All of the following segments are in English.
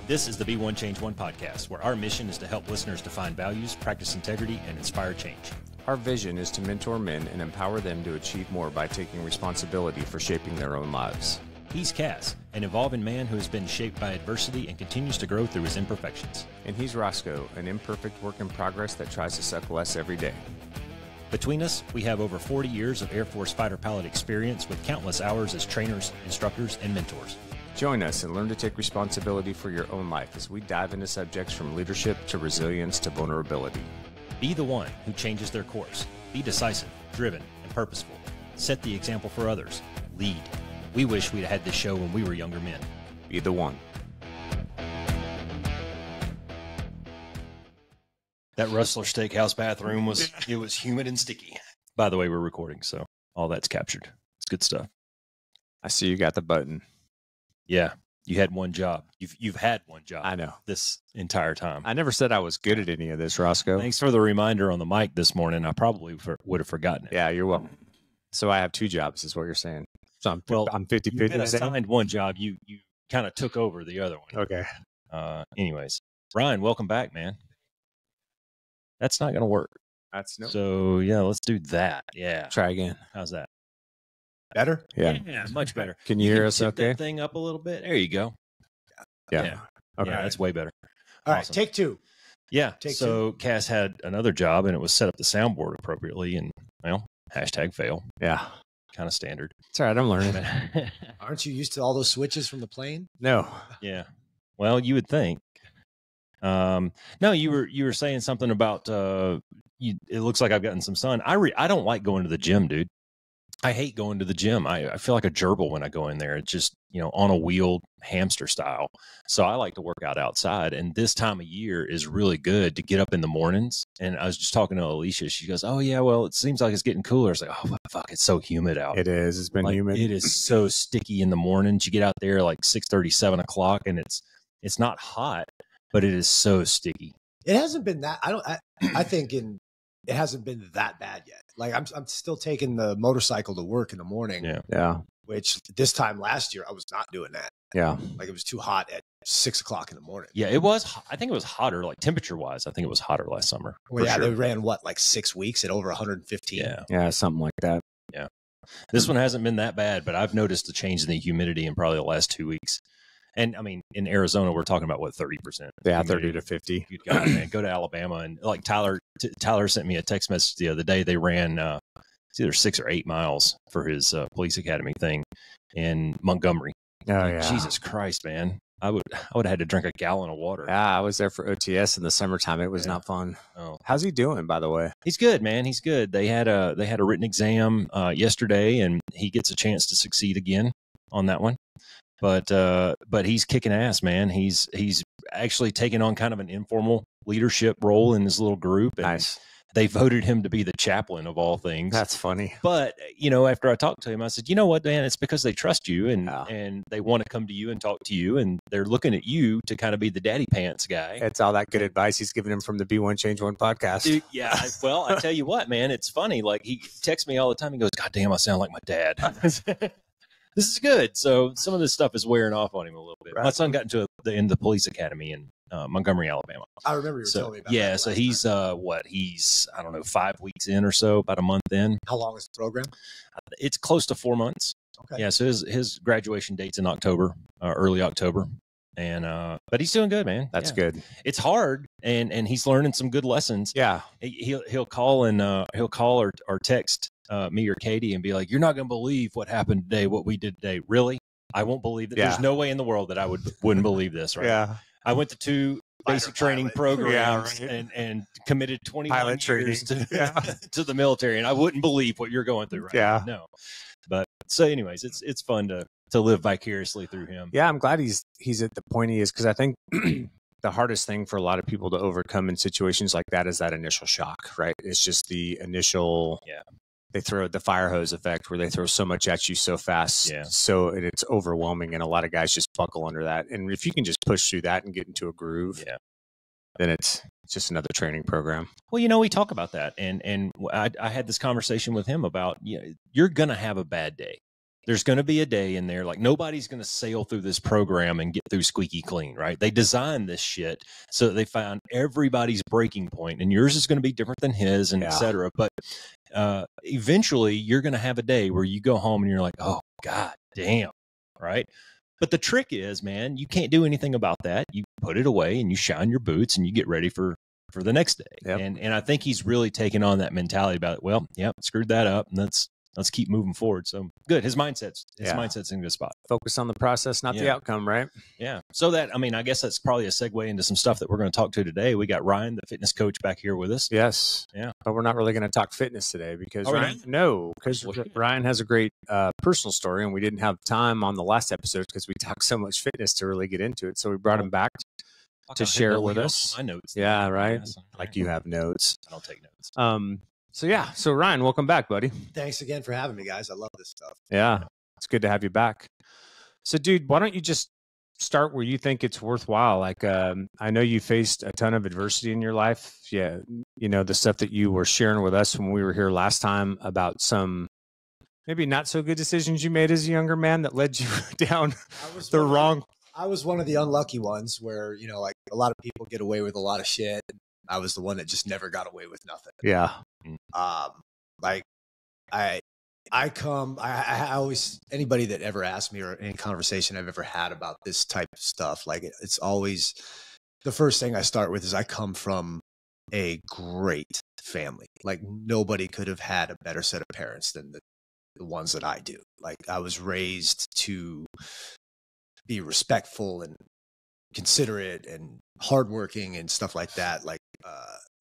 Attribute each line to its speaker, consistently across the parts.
Speaker 1: This is the Be One Change One podcast, where our mission is to help listeners define values, practice integrity, and inspire change.
Speaker 2: Our vision is to mentor men and empower them to achieve more by taking responsibility for shaping their own lives.
Speaker 1: He's CAS, an evolving man who has been shaped by adversity and continues to grow through his imperfections.
Speaker 2: And he's Roscoe, an imperfect work in progress that tries to suck less every day.
Speaker 1: Between us, we have over 40 years of Air Force fighter pilot experience with countless hours as trainers, instructors, and mentors.
Speaker 2: Join us and learn to take responsibility for your own life as we dive into subjects from leadership to resilience to vulnerability.
Speaker 1: Be the one who changes their course. Be decisive, driven, and purposeful. Set the example for others. Lead. We wish we'd had this show when we were younger men.
Speaker 2: Be the one.
Speaker 1: That Rustler Steakhouse bathroom was humid and sticky. By the way, we're recording, so all that's captured. It's good stuff.
Speaker 2: I see you got the button.
Speaker 1: Yeah, you had one job. You've had one job.
Speaker 2: I know.
Speaker 1: This entire time.
Speaker 2: I never said I was good at any of this, Roscoe.
Speaker 1: Thanks for the reminder on the mic this morning. I probably would have forgotten it.
Speaker 2: Yeah, you're welcome. So I have two jobs, is what you're saying. So I'm 50-50.
Speaker 1: You've been assigned one job. You kind of took over the other one.
Speaker 2: Okay.
Speaker 1: Anyways, Ryan, welcome back, man. That's not going to work.
Speaker 2: That's no.
Speaker 1: So yeah, let's do that. Yeah.
Speaker 2: Try again.
Speaker 1: How's that?
Speaker 3: Better?
Speaker 1: Yeah, much better.
Speaker 2: Can you hear us
Speaker 1: tip
Speaker 2: okay?
Speaker 1: that thing up a little bit. There you go.
Speaker 2: Yeah.
Speaker 1: Okay. Yeah, that's way better.
Speaker 3: All right,
Speaker 1: Awesome.
Speaker 3: take two.
Speaker 1: Yeah.
Speaker 3: Take
Speaker 1: so CAS had another job, and it was set up the soundboard appropriately, and well, #fail.
Speaker 2: Yeah.
Speaker 1: Kind of standard.
Speaker 2: It's all right. I'm learning.
Speaker 3: Aren't you used to all those switches from the plane?
Speaker 2: No.
Speaker 1: Yeah. Well, you would think. No, you were saying something about it looks like I've gotten some sun. I don't like going to the gym, dude. I hate going to the gym. I feel like a gerbil when I go in there. It's just, on a wheel, hamster style. So I like to work out outside. And this time of year is really good to get up in the mornings. And I was just talking to Alicia. She goes, "Oh, yeah, well, it seems like it's getting cooler." I was like, "Oh, fuck, it's so humid out."
Speaker 2: It is. It's been humid.
Speaker 1: It is so sticky in the mornings. You get out there like 6:30, 7 o'clock, and it's not hot, but it is so sticky.
Speaker 3: It hasn't been that. I think it hasn't been that bad yet. Like I'm still taking the motorcycle to work in the morning.
Speaker 2: Yeah.
Speaker 3: Which this time last year I was not doing that.
Speaker 2: Yeah.
Speaker 3: Like it was too hot at 6 o'clock in the morning.
Speaker 1: Yeah, it was. I think it was hotter, like temperature wise. I think it was hotter last summer.
Speaker 3: Well, yeah,
Speaker 1: sure.
Speaker 3: they ran like 6 weeks at over 115.
Speaker 2: Yeah. Something like that.
Speaker 1: Yeah. This one hasn't been that bad, but I've noticed a change in the humidity in probably the last 2 weeks. And I mean, in Arizona, we're talking about 30%.
Speaker 2: Yeah, 30 to 50.
Speaker 1: Good God, man, go to Alabama and like Tyler sent me a text message the other day. They ran it's either 6 or 8 miles for his police academy thing in Montgomery.
Speaker 2: Oh yeah,
Speaker 1: Jesus Christ, man! I would have had to drink a gallon of water.
Speaker 2: Yeah, I was there for OTS in the summertime. It was not fun.
Speaker 1: Oh,
Speaker 2: how's he doing, by the way?
Speaker 1: He's good, man. He's good. They had a written exam yesterday, and he gets a chance to succeed again on that one. But he's kicking ass, man. He's actually taking on kind of an informal leadership role in this little group. And
Speaker 2: Nice.
Speaker 1: They voted him to be the chaplain of all things.
Speaker 2: That's funny.
Speaker 1: But, after I talked to him, I said, "You know what, Dan? It's because they trust you and they want to come to you and talk to you. And they're looking at you to kind of be the daddy pants guy."
Speaker 2: It's all that good advice he's giving him from the Be One Change One podcast.
Speaker 1: Dude, yeah. Well, I tell you what, man, it's funny. Like he texts me all the time. He goes, "God damn, I sound like my dad." This is good. So some of this stuff is wearing off on him a little bit. Right. My son got into the police academy in Montgomery, Alabama.
Speaker 3: I remember you were telling me about that.
Speaker 1: Yeah, so he's he's I don't know, 5 weeks in or so, about a month in.
Speaker 3: How long is the program?
Speaker 1: It's close to 4 months.
Speaker 3: Okay.
Speaker 1: Yeah, so his graduation date's in October, early October, and but he's doing good, man.
Speaker 2: That's good.
Speaker 1: It's hard, and he's learning some good lessons.
Speaker 2: Yeah,
Speaker 1: he'll call or text me or Katie and be like, "You're not going to believe what happened today, what we did today." Really? I won't believe that. Yeah. There's no way in the world that I wouldn't believe this, right?
Speaker 2: Yeah.
Speaker 1: I went to 2 basic training programs and committed 21 years to the military, and I wouldn't believe what you're going through right now. No. But so anyways, it's fun to live vicariously through him.
Speaker 2: Yeah, I'm glad he's at the point he is, because I think the hardest thing for a lot of people to overcome in situations like that is that initial shock, right? It's just the initial they throw the fire hose effect where they throw so much at you so fast.
Speaker 1: Yeah.
Speaker 2: So it's overwhelming. And a lot of guys just buckle under that. And if you can just push through that and get into a groove, then it's just another training program.
Speaker 1: Well, we talk about that. And I had this conversation with him about, you're going to have a bad day. There's going to be a day in there, like nobody's going to sail through this program and get through squeaky clean, right? They designed this shit so that they found everybody's breaking point, and yours is going to be different than his, and et cetera. But eventually you're going to have a day where you go home and you're like, oh, God damn, right? But the trick is, man, you can't do anything about that. You put it away and you shine your boots and you get ready for the next day. Yep. And I think he's really taken on that mentality about, well, yeah, screwed that up, and let's keep moving forward. So good. His mindset's in a good spot.
Speaker 2: Focus on the process, not the outcome, right?
Speaker 1: Yeah. So that, I mean, I guess that's probably a segue into some stuff that we're going to talk to today. We got Ryan, the fitness coach, back here with us.
Speaker 2: Yes.
Speaker 1: Yeah.
Speaker 2: But we're not really going to talk fitness today because Ryan has a great personal story, and we didn't have time on the last episode because we talked so much fitness to really get into it. So we brought him back to share it with us.
Speaker 1: My notes.
Speaker 2: Yeah, right. Like you have notes.
Speaker 1: I don't take notes.
Speaker 2: So Ryan, welcome back, buddy.
Speaker 3: Thanks again for having me, guys. I love this stuff.
Speaker 2: Yeah, it's good to have you back. So, dude, why don't you just start where you think it's worthwhile? Like, I know you faced a ton of adversity in your life. Yeah, you know, the stuff that you were sharing with us when we were here last time about some maybe not so good decisions you made as a younger man that led you down the wrong.
Speaker 3: I was one of the unlucky ones where, you know, like a lot of people get away with a lot of shit. I was the one that just never got away with nothing.
Speaker 2: Yeah.
Speaker 3: Like I always, anybody that ever asked me or any conversation I've ever had about this type of stuff, like it's always the first thing I start with is I come from a great family. Like nobody could have had a better set of parents than the ones that I do. Like I was raised to be respectful and considerate and hardworking and stuff like that. Like,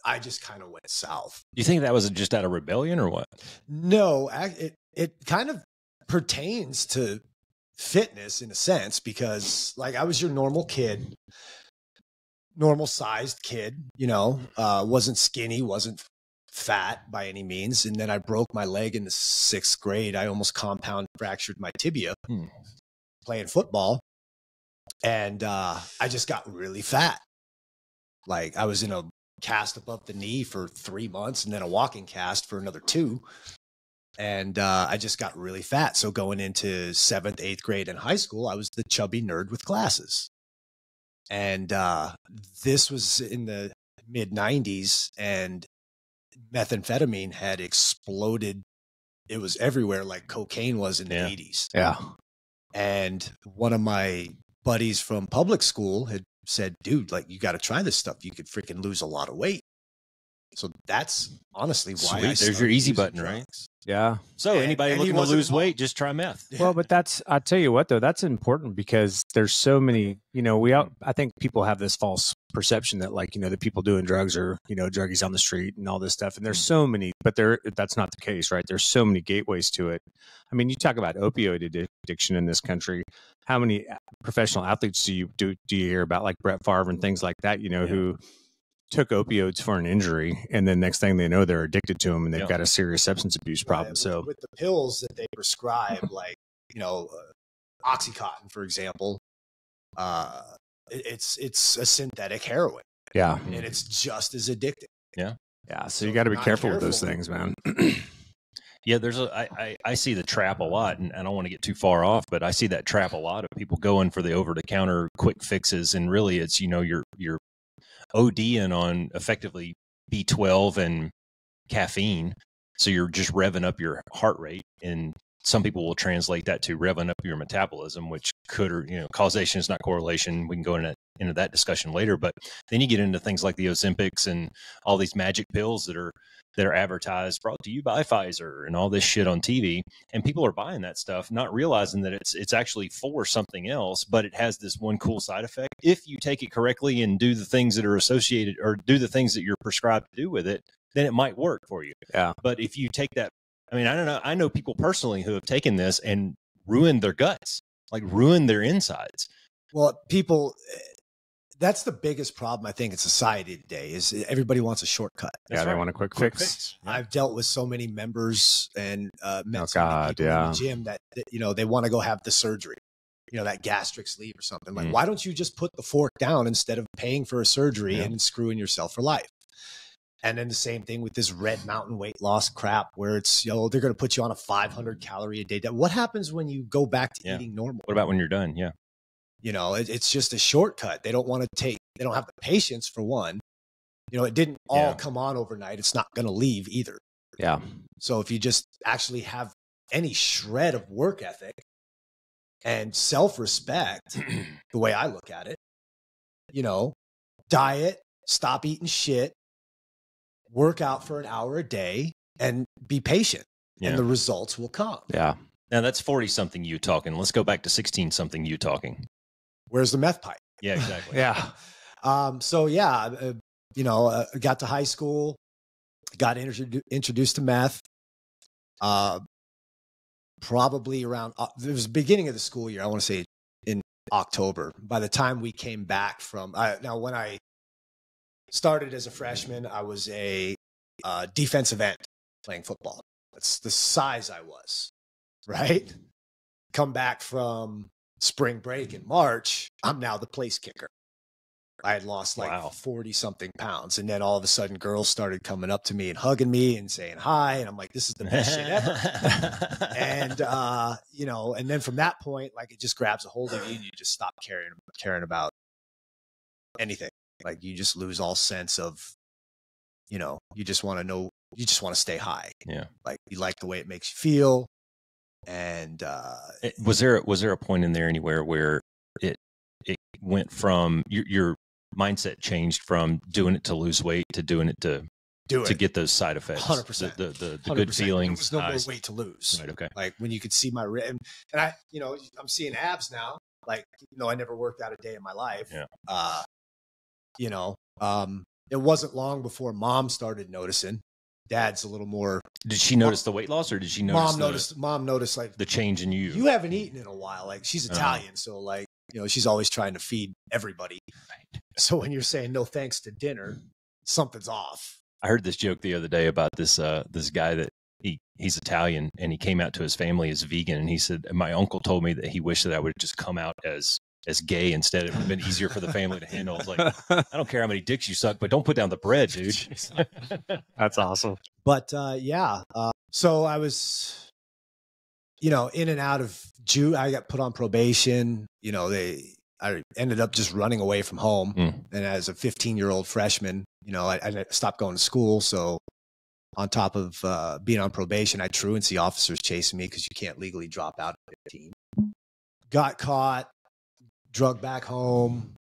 Speaker 3: I just kind of went south.
Speaker 1: Do you think that was just out of rebellion or what?
Speaker 3: No, it kind of pertains to fitness in a sense, because like I was your normal kid, normal sized kid, you know, wasn't skinny, wasn't fat by any means. And then I broke my leg in the 6th grade. I almost compound fractured my tibia playing football. And I just got really fat. Like I was in a cast above the knee for 3 months and then a walking cast for another 2. And I just got really fat. So going into 7th, 8th grade in high school, I was the chubby nerd with glasses. And this was in the mid 90s, and methamphetamine had exploded. It was everywhere like cocaine was in the 80s.
Speaker 2: Yeah.
Speaker 3: And one of my buddies from public school had said, dude, like you got to try this stuff. You could freaking lose a lot of weight. So that's honestly why
Speaker 1: there's your easy button, drugs. Right?
Speaker 2: Yeah.
Speaker 1: So anybody looking to lose weight, just try meth.
Speaker 2: Well, but I'll tell you what, though, that's important because there's so many, you know, I think people have this false perception that like, you know, the people doing drugs are, you know, druggies on the street and all this stuff. And there's so many, but that's not the case, right? There's so many gateways to it. I mean, you talk about opioid addiction in this country. How many professional athletes do you hear about, like Brett Favre and things like that, you know, who took opioids for an injury, and then next thing they know, they're addicted to them and they've got a serious substance abuse problem.
Speaker 3: Right.
Speaker 2: So
Speaker 3: with the pills that they prescribe, like, you know, Oxycontin, for example, it's a synthetic heroin.
Speaker 2: Yeah.
Speaker 3: And it's just as addictive.
Speaker 1: Yeah.
Speaker 2: Yeah. So you got to be careful with those things, man.
Speaker 1: Yeah, I see the trap a lot, and I don't want to get too far off, but I see that trap a lot of people going for the over-the-counter quick fixes, and really it's, you know, you're ODing on effectively B12 and caffeine, so you're just revving up your heart rate, and some people will translate that to revving up your metabolism, which could, or, you know, causation is not correlation. We can go into that discussion later, but then you get into things like the Ozempics and all these magic pills that are advertised, brought to you by Pfizer, and all this shit on TV, and people are buying that stuff, not realizing that it's actually for something else, but it has this one cool side effect. If you take it correctly and do the things that are associated, or do the things that you're prescribed to do with it, then it might work for you.
Speaker 2: Yeah.
Speaker 1: But if you take that, I mean, I don't know. I know people personally who have taken this and ruined their guts, like ruined their insides.
Speaker 3: Well, people, that's the biggest problem I think in society today is everybody wants a shortcut.
Speaker 2: Yeah, they want a quick fix.
Speaker 3: Yeah. I've dealt with so many members and met
Speaker 2: so
Speaker 3: many people in the gym that, you know, they want to go have the surgery, you know, that gastric sleeve or something. Like, why don't you just put the fork down instead of paying for a surgery and screwing yourself for life? And then the same thing with this Red Mountain weight loss crap where it's, they're going to put you on a 500 calorie a day diet. What happens when you go back to eating normal?
Speaker 1: What about when you're done? Yeah.
Speaker 3: It's just a shortcut. They don't they don't have the patience for one. It didn't all come on overnight. It's not going to leave either.
Speaker 2: Yeah.
Speaker 3: So if you just actually have any shred of work ethic and self-respect, the way I look at it, diet, stop eating shit, work out for an hour a day, and be patient, and the results will come.
Speaker 2: Yeah.
Speaker 1: Now that's 40-something you talking. Let's go back to 16-something you talking.
Speaker 3: Where's the meth pipe?
Speaker 1: Yeah, exactly.
Speaker 2: Yeah.
Speaker 3: Got to high school, got introduced to meth. Probably around, it was the beginning of the school year. I want to say in October. By the time we came back from, now when I started as a freshman, I was a defensive end playing football. That's the size I was, right? Come back from spring break in March, I'm now the place kicker. I had lost 40-something pounds. And then all of a sudden, girls started coming up to me and hugging me and saying hi. And I'm like, this is the best shit ever. And, and then from that point, it just grabs a hold of you and you just stop caring about anything. You just lose all sense of, you just want to know, you just want to stay high.
Speaker 1: Yeah.
Speaker 3: You like the way it makes you feel. And
Speaker 1: was there a point in there anywhere where it went from your mindset changed from doing it to lose weight to doing it to get those side effects?
Speaker 3: 100%.
Speaker 1: The good feelings.
Speaker 3: There was no more weight to lose.
Speaker 1: Right. Okay.
Speaker 3: When you could see my rib, and I, I'm seeing abs now. I never worked out a day in my life.
Speaker 1: Yeah.
Speaker 3: It wasn't long before Mom started noticing. Dad's a little more.
Speaker 1: Did she notice the weight loss, or did she notice?
Speaker 3: Mom noticed
Speaker 1: the change in you.
Speaker 3: You haven't eaten in a while. She's Italian, so she's always trying to feed everybody. Right. So when you're saying no thanks to dinner, something's off.
Speaker 1: I heard this joke the other day about this guy that he's Italian and he came out to his family as vegan, and he said, my uncle told me that he wished that I would just come out as gay instead. It would have been easier for the family to handle. It's I don't care how many dicks you suck, but don't put down the bread, dude.
Speaker 2: That's awesome.
Speaker 3: But so I was, in and out of I got put on probation. I ended up just running away from home. And as a 15-year-old freshman, I stopped going to school. So on top of being on probation, I had truancy officers chasing me because you can't legally drop out at 15. Got caught, drugged back home,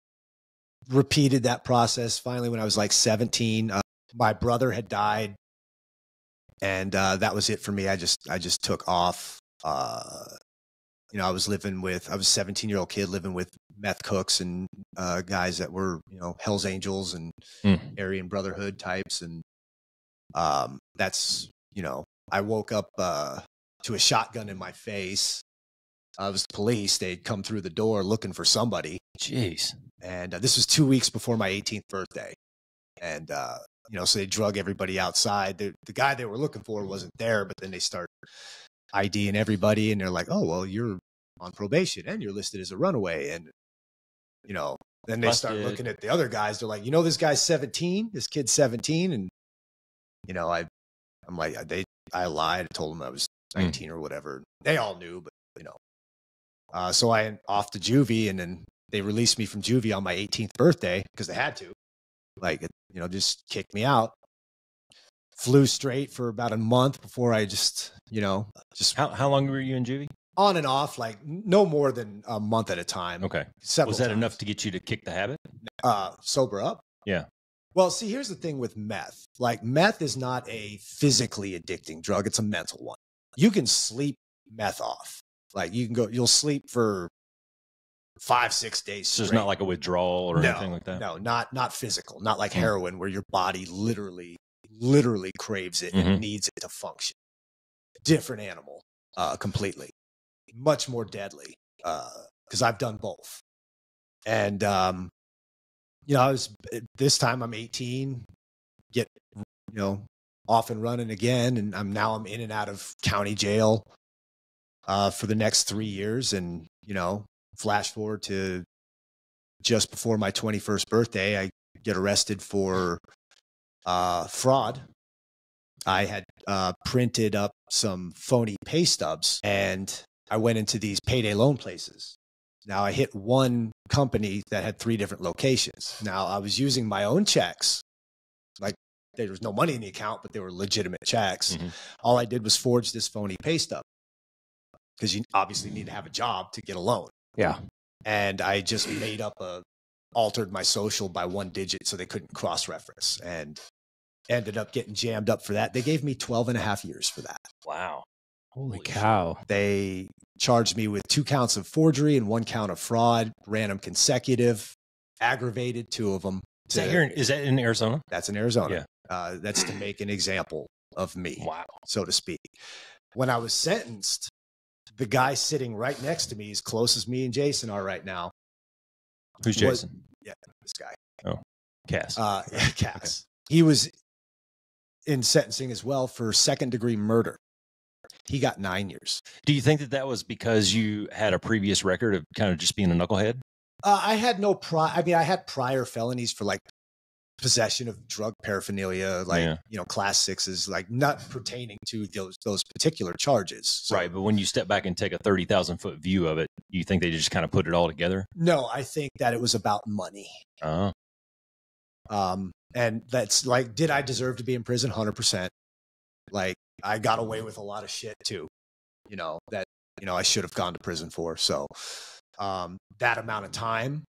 Speaker 3: repeated that process. Finally, when I was 17, my brother had died, and that was it for me. I just took off. I was a 17-year-old kid living with meth cooks and guys that were, Hell's Angels and Aryan Brotherhood types. And that's, I woke up to a shotgun in my face. It was the police. They'd come through the door looking for somebody.
Speaker 1: Jeez. And
Speaker 3: this was 2 weeks before my 18th birthday. And, so they drug everybody outside. The guy they were looking for wasn't there, but then they start IDing everybody, and they're like, oh, well, you're on probation and you're listed as a runaway. And, then they start looking at the other guys. They're like, this guy's 17, this kid's 17. And, I'm like, I lied. I told them I was 19 or whatever. They all knew, but, so I off to juvie, and then they released me from juvie on my 18th birthday because they had to, just kicked me out. Flew straight for about a month before I just.
Speaker 1: How long were you in juvie?
Speaker 3: On and off, no more than a month at a time.
Speaker 1: Okay. Was that enough to get you to kick the habit?
Speaker 3: Sober up.
Speaker 1: Yeah.
Speaker 3: Well, see, here's the thing with meth. Meth is not a physically addicting drug. It's a mental one. You can sleep meth off. You'll sleep for 5-6 days straight.
Speaker 1: So it's not like a withdrawal or anything like that?
Speaker 3: No, not physical. Not like heroin where your body literally craves it and needs it to function. Different animal, completely. Much more deadly, because I've done both. And, this time I'm 18, get, off and running again. And I'm in and out of county jail for the next 3 years. And, flash forward to just before my 21st birthday, I get arrested for fraud. I had printed up some phony pay stubs, and I went into these payday loan places. Now, I hit one company that had 3 different locations. Now, I was using my own checks. Like, there was no money in the account, but they were legitimate checks. Mm-hmm. All I did was forge this phony pay stub, because you obviously need to have a job to get a loan.
Speaker 2: Yeah.
Speaker 3: And I just altered my social by 1 digit so they couldn't cross-reference, and ended up getting jammed up for that. They gave me 12 and a half years for that.
Speaker 1: Wow.
Speaker 2: Holy cow.
Speaker 3: They charged me with 2 counts of forgery and 1 count of fraud, ran them consecutive, aggravated 2 of them.
Speaker 1: Is that in Arizona?
Speaker 3: That's in Arizona. Yeah. That's to make an example of me,
Speaker 1: wow,
Speaker 3: so to speak. When I was sentenced, the guy sitting right next to me, as close as me and Jason are right now.
Speaker 1: Who's Jason?
Speaker 3: This guy.
Speaker 1: Oh, CAS.
Speaker 3: CAS. He was in sentencing as well for 2nd-degree murder. He got 9 years.
Speaker 1: Do you think that was because you had a previous record of kind of just being a knucklehead?
Speaker 3: I had no I had prior felonies for like possession of drug paraphernalia, like, class 6s, like not pertaining to those particular charges. So,
Speaker 1: right. But when you step back and take a 30,000-foot view of it, you think they just kind of put it all together?
Speaker 3: No, I think that it was about money. And that's like, did I deserve to be in prison? 100%. Like, I got away with a lot of shit too, that, I should have gone to prison for. So, that amount of time,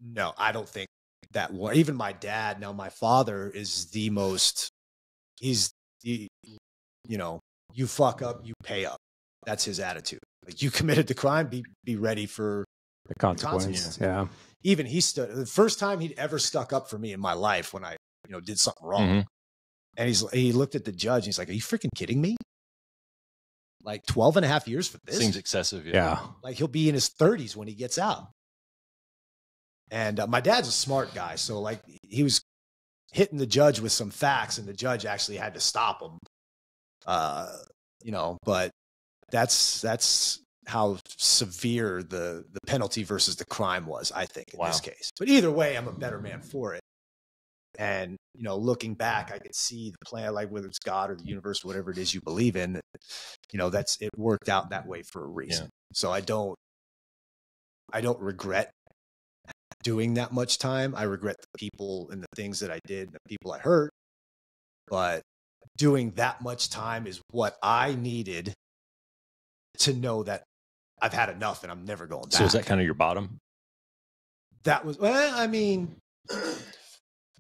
Speaker 3: no, I don't think that even my dad, now my father is you fuck up, you pay up. That's his attitude. Like, you committed the crime, be ready for
Speaker 2: the consequences. Yeah.
Speaker 3: Even the first time he'd ever stuck up for me in my life when I, did something wrong. Mm-hmm. And he looked at the judge and he's like, "Are you freaking kidding me? Like 12 and a half years for this?
Speaker 1: Seems excessive."
Speaker 2: Yeah.
Speaker 3: Like, he'll be in his 30s when he gets out. And my dad's a smart guy. So like, he was hitting the judge with some facts, and the judge actually had to stop him. But that's how severe the penalty versus the crime was, I think, in this case. But either way, I'm a better man for it. And, looking back, I could see the plan, like whether it's God or the universe, whatever it is you believe in, it worked out that way for a reason. Yeah. So I don't regret doing that much time. I regret the people and the things that I did and the people I hurt. But doing that much time is what I needed to know that I've had enough and I'm never going back.
Speaker 1: So is that kind of your bottom?
Speaker 3: That was,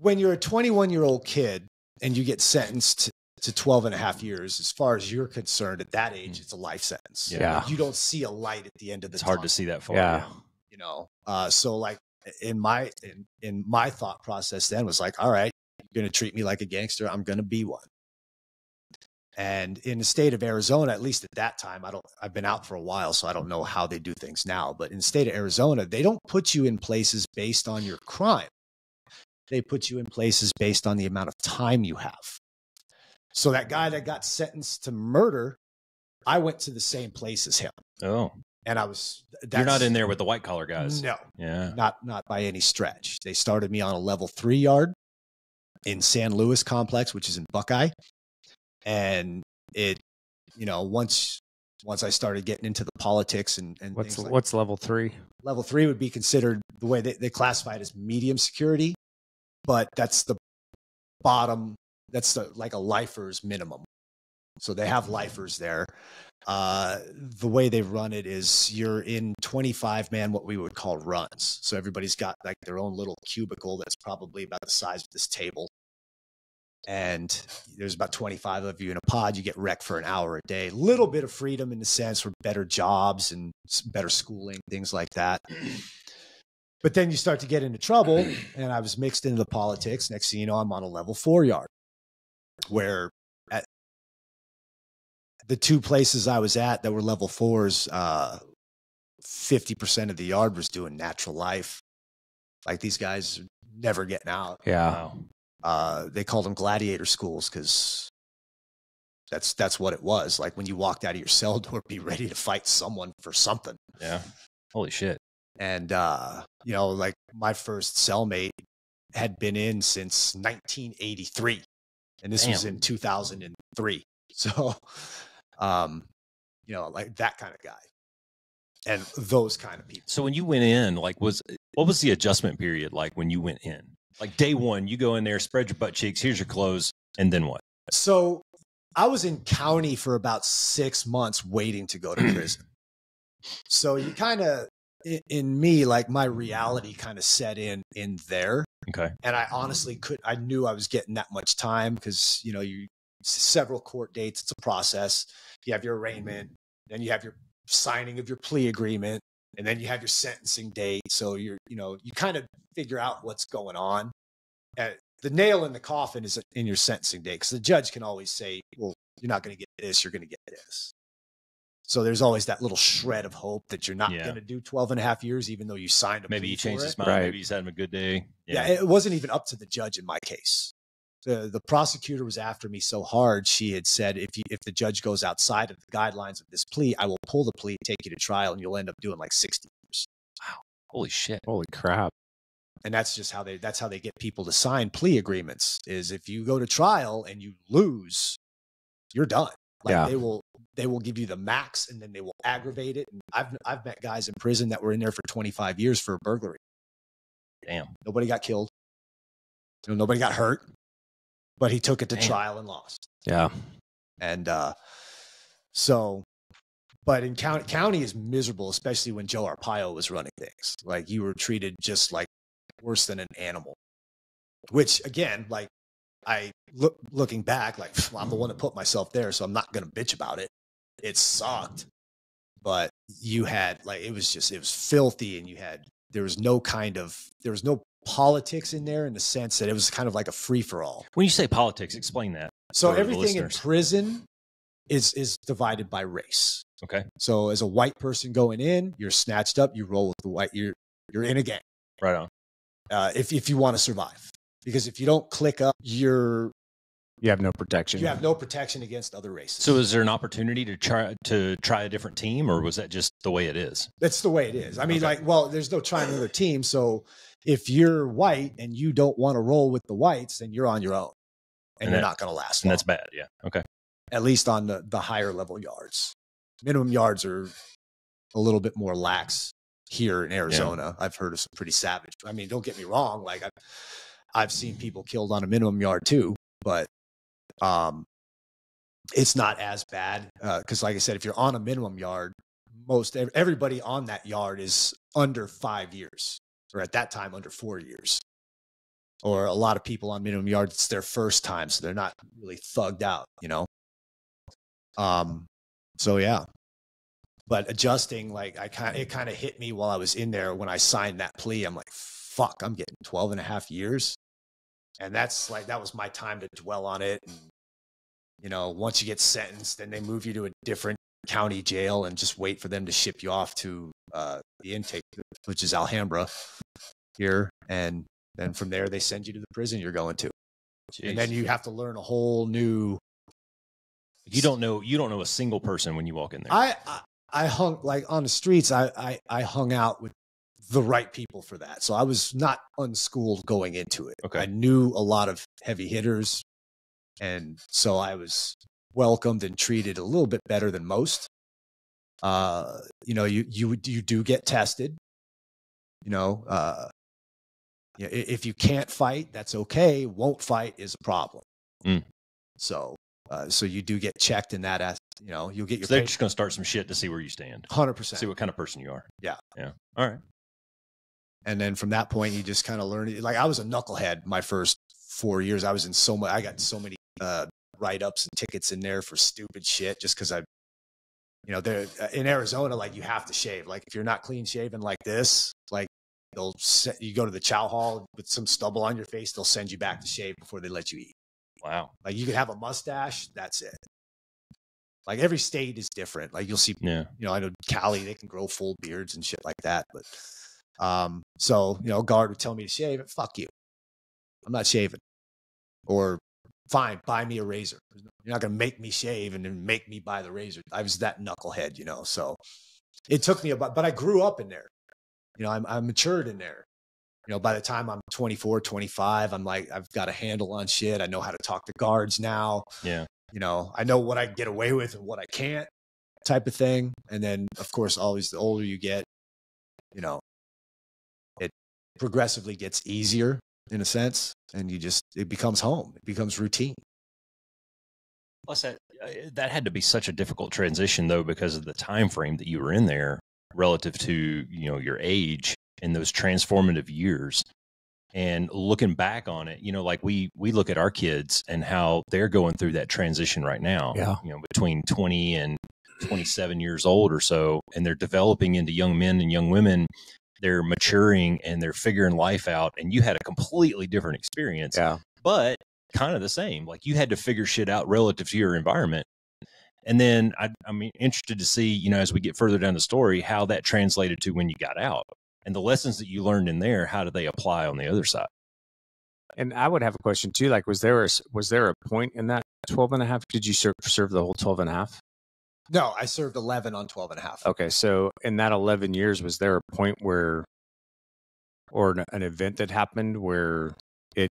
Speaker 3: when you're a 21-year-old kid and you get sentenced to 12 and a half years, as far as you're concerned, at that age, it's a life sentence.
Speaker 2: Yeah.
Speaker 3: Like, you don't see a light at the end of the tunnel.
Speaker 1: It's hard to see that far.
Speaker 2: Yeah.
Speaker 3: So like in my thought process then was like, all right, you're going to treat me like a gangster. I'm going to be one. And in the state of Arizona, at least at that time, I've been out for a while, so I don't know how they do things now, but in the state of Arizona, they don't put you in places based on your crime. They put you in places based on the amount of time you have. So that guy that got sentenced to murder, I went to the same place as him.
Speaker 1: Oh.
Speaker 3: And
Speaker 1: you're not in there with the white collar guys.
Speaker 3: No.
Speaker 1: Yeah.
Speaker 3: Not by any stretch. They started me on a level 3 yard in San Luis complex, which is in Buckeye. And it, once I started getting into the politics and
Speaker 2: what's level 3?
Speaker 3: Level 3 would be considered, the way they classify it, as medium security, but that's the bottom. That's like a lifer's minimum. So they have lifers there. The way they run it is you're in 25-man, what we would call runs. So everybody's got like their own little cubicle that's probably about the size of this table. And there's about 25 of you in a pod. You get wrecked for an hour a day. Little bit of freedom in the sense for better jobs and better schooling, things like that. But then you start to get into trouble, and I was mixed into the politics. Next thing you know, I'm on a level 4 yard, where at the 2 places I was at that were level 4s, 50% of the yard was doing natural life. Like, these guys are never getting out.
Speaker 2: Yeah.
Speaker 3: They called them gladiator schools because that's what it was. Like, when you walked out of your cell door, be ready to fight someone for something.
Speaker 1: Yeah. Holy shit.
Speaker 3: And, like my first cellmate, had been in since 1983, and this was in 2003. So, like that kind of guy and those kind of people.
Speaker 1: So when you went in, like, what was the adjustment period like when you went in? Like day one, you go in there, spread your butt cheeks, here's your clothes, and then what?
Speaker 3: So I was in county for about 6 months waiting to go to prison. So you kind of, in me, like my reality kind of set in there.
Speaker 1: Okay.
Speaker 3: And I honestly I knew I was getting that much time because, you several court dates. It's a process. You have your arraignment, then you have your signing of your plea agreement, and then you have your sentencing date. So you kind of figure out what's going on. The nail in the coffin is in your sentencing date, because the judge can always say, well, you're not going to get this, you're going to get this. So there's always that little shred of hope that you're not going to do 12 and a half years, even though you signed a plea.
Speaker 1: Maybe he changed his mind.
Speaker 2: Right.
Speaker 1: Maybe he's having a good day.
Speaker 3: Yeah, it wasn't even up to the judge in my case. The prosecutor was after me so hard. She had said, if the judge goes outside of the guidelines of this plea, I will pull the plea, take you to trial, and you'll end up doing like 60 years.
Speaker 1: Wow. Holy shit.
Speaker 2: Holy crap.
Speaker 3: And that's just how they get people to sign plea agreements, is if you go to trial and you lose, you're done. Like they will give you the max, and then they will aggravate it. And I've met guys in prison that were in there for 25 years for a burglary.
Speaker 1: Damn.
Speaker 3: Nobody got killed. Nobody got hurt, but he took it to trial and lost.
Speaker 2: Yeah.
Speaker 3: And but in county is miserable, especially when Joe Arpaio was running things. Like, you were treated just like worse than an animal, which again, like, looking back, like, I'm the one that put myself there, so I'm not going to bitch about it. It sucked, but you had, like, it was filthy, and there was no politics in there, in the sense that it was kind of like a free for all.
Speaker 1: When you say politics, explain that.
Speaker 3: So everything in prison is divided by race.
Speaker 1: Okay.
Speaker 3: So as a white person going in, you're snatched up, you roll with the white, you're in a gang.
Speaker 1: Right on.
Speaker 3: If you want to survive, because if you don't click up, you
Speaker 2: have no protection.
Speaker 3: You have no protection against other races.
Speaker 1: So is there an opportunity to try a different team, or was that just the way it is?
Speaker 3: That's the way it is. I mean, there's no trying another team. So if you're white and you don't want to roll with the whites, then you're on your own, and you're not going to last long.
Speaker 1: And that's bad. Yeah. Okay.
Speaker 3: At least on the higher level yards. Minimum yards are a little bit more lax here in Arizona. Yeah. I've heard of some pretty savage. I mean, don't get me wrong. Like, I've seen people killed on a minimum yard too, but it's not as bad. Cause like I said, if you're on a minimum yard, everybody on that yard is under 5 years, or at that time under 4 years. Or a lot of people on minimum yards, it's their first time, so they're not really thugged out, So yeah, but adjusting, like, it kind of hit me while I was in there when I signed that plea. I'm like, fuck, I'm getting 12 and a half years. And that was my time to dwell on it. And, once you get sentenced, then they move you to a different county jail and just wait for them to ship you off to the intake, which is Alhambra here. And then from there, they send you to the prison you're going to. Jeez. And then you have to learn a whole new.
Speaker 1: You don't know a single person when you walk in there.
Speaker 3: I hung, like, on the streets. I hung out with the right people for that. So I was not unschooled going into it. Okay. I knew a lot of heavy hitters, and so I was welcomed and treated a little bit better than most. You do get tested. If you can't fight, that's okay. Won't fight is a problem. Mm. So you do get checked in that as, you'll get your.
Speaker 1: So they're just going to start some shit to see where you stand.
Speaker 3: 100%.
Speaker 1: See what kind of person you are.
Speaker 3: Yeah.
Speaker 1: Yeah. All right.
Speaker 3: And then from that point, you just kind of learn. Like, I was a knucklehead my first 4 years. I was in so much. I got so many write-ups and tickets in there for stupid shit, just because they're in Arizona. Like, you have to shave. Like, if you're not clean shaven like this, like, you go to the chow hall with some stubble on your face, they'll send you back to shave before they let you eat.
Speaker 1: Wow. Like,
Speaker 3: you could have a mustache. That's it. Like, every state is different. Like, you'll see, I know Cali, they can grow full beards and shit like that. But, so, guard would tell me to shave it. Fuck you. I'm not shaving. Or, fine, buy me a razor. You're not going to make me shave and then make me buy the razor. I was that knucklehead, so it took me but I grew up in there. I matured in there. You know, by the time I'm 24, 25, I'm like, I've got a handle on shit. I know how to talk to guards now.
Speaker 1: Yeah.
Speaker 3: You know, I know what I can get away with and what I can't, type of thing. And then, of course, always the older you get, you know, it progressively gets easier in a sense, and it becomes home. It becomes routine.
Speaker 1: Plus, that had to be such a difficult transition, though, because of the time frame that you were in there relative to, you know, your age in those transformative years. And looking back on it, you know, like we look at our kids and how they're going through that transition right now, you know, between 20 and 27 years old or so, and they're developing into young men and young women. They're maturing and they're figuring life out. And you had a completely different experience, but kind of the same. Like you had to figure shit out relative to your environment. And then I'm interested to see, you know, as we get further down the story, how that translated to when you got out and the lessons that you learned in there. How do they apply on the other side?
Speaker 2: And I would have a question too. Like, was there a point in that 12 and a half? Did you serve the whole 12 and a half?
Speaker 3: No, I served 11 on 12 and a half.
Speaker 2: Okay. So in that 11 years, was there a point where, or an event that happened where it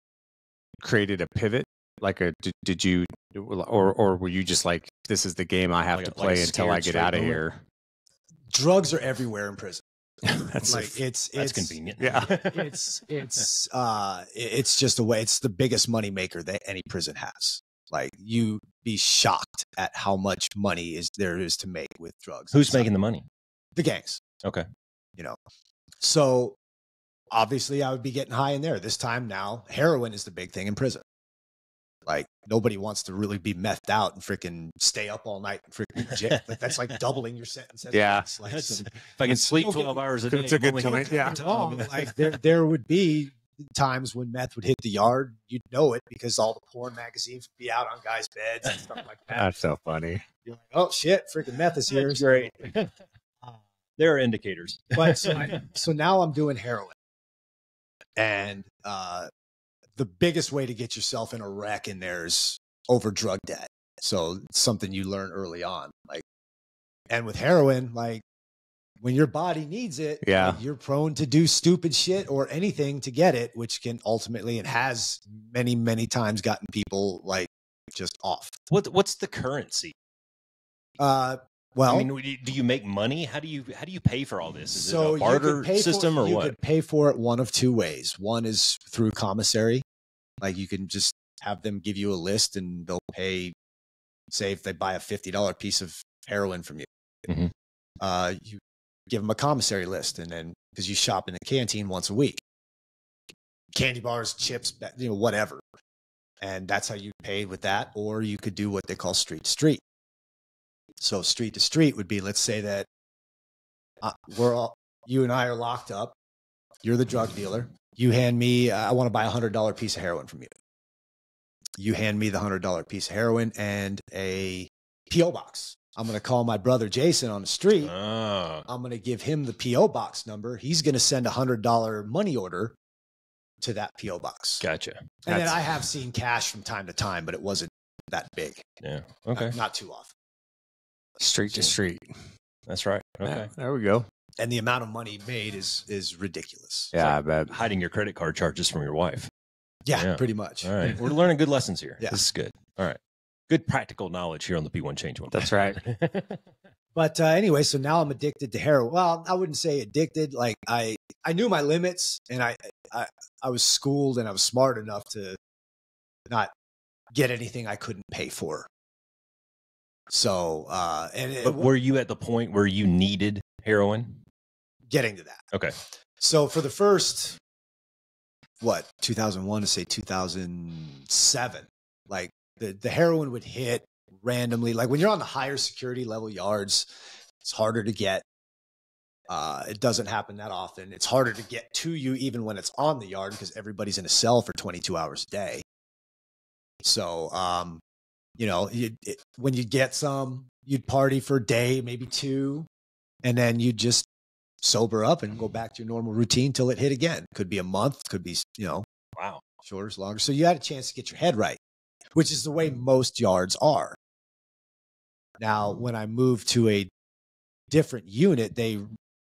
Speaker 2: created a pivot? Like did you, or were you just like, this is the game I have to play until I get out of here?
Speaker 3: Drugs are everywhere in prison.
Speaker 2: That's
Speaker 3: like it's
Speaker 1: convenient.
Speaker 2: Yeah.
Speaker 3: it's just a way. It's the biggest money maker that any prison has. Like you be shocked at how much money there is to make with drugs.
Speaker 1: Who's making the money?
Speaker 3: The gangs.
Speaker 1: Okay.
Speaker 3: You know, so obviously I would be getting high in there. This time now, heroin is the big thing in prison. Like nobody wants to really be methed out and freaking stay up all night and freaking jail. Like that's like doubling your sentence.
Speaker 2: Yeah.
Speaker 3: Like,
Speaker 1: if I can sleep 12 hours a day.
Speaker 2: It's a good point. Yeah.
Speaker 3: Like there would be times when meth would hit the yard. You'd know it because all the porn magazines would be out on guys' beds and stuff like that.
Speaker 2: That's so funny.
Speaker 3: You're like, oh shit, freaking meth is here.
Speaker 1: That's great. There are indicators.
Speaker 3: But so now I'm doing heroin. And the biggest way to get yourself in a wreck in there is over drug debt. So it's something you learn early on. Like, and with heroin, like when your body needs it, like, you're prone to do stupid shit or anything to get it, which can ultimately, it has many, many times gotten people like just off.
Speaker 1: What's the currency?
Speaker 3: Well,
Speaker 1: I mean, do you make money? How do you pay for all this? Is it a barter system or what?
Speaker 3: You could pay for it one of two ways. One is through commissary. Like you can just have them give you a list and they'll pay, say if they buy a $50 piece of heroin from you, you give them a commissary list. And then, because you shop in the canteen once a week, candy bars, chips, you know, whatever. And that's how you pay with that. Or you could do what they call street to street. So street to street would be, let's say that you and I are locked up. You're the drug dealer. You hand me, I want to buy $100 piece of heroin from you. You hand me the $100 piece of heroin and a P.O. box. I'm going to call my brother Jason on the street. I'm going to give him the P.O. box number. He's going to send a $100 money order to that P.O. box.
Speaker 1: Gotcha.
Speaker 3: And then I have seen cash from time to time, but it wasn't that big.
Speaker 1: Yeah. Okay.
Speaker 3: Not too often.
Speaker 2: Street to street.
Speaker 1: That's right. Okay.
Speaker 2: Yeah, there we go.
Speaker 3: And the amount of money made is ridiculous.
Speaker 2: Yeah, I bet.
Speaker 1: Hiding your credit card charges from your wife.
Speaker 3: Yeah, pretty much.
Speaker 1: All right. We're learning good lessons here.
Speaker 3: Yeah.
Speaker 1: This is good. All right. Good practical knowledge here on the P1 Change One.
Speaker 2: That's right.
Speaker 3: But anyway, so now I'm addicted to heroin. Well, I wouldn't say addicted. Like I knew my limits, and I was schooled and I was smart enough to not get anything I couldn't pay for. So, but
Speaker 1: were you at the point where you needed heroin?
Speaker 3: Getting to that.
Speaker 1: Okay.
Speaker 3: So for the first, 2001 to say 2007, like the heroin would hit randomly. Like when you're on the higher security level yards, it's harder to get. It doesn't happen that often. It's harder to get to you even when it's on the yard because everybody's in a cell for 22 hours a day. So, you know, when you get some, you'd party for a day, maybe two, and then you'd just sober up and go back to your normal routine till it hit again. Could be a month, could be, you know, shorter, longer. So you had a chance to get your head right, which is the way most yards are. Now, when I moved to a different unit, they,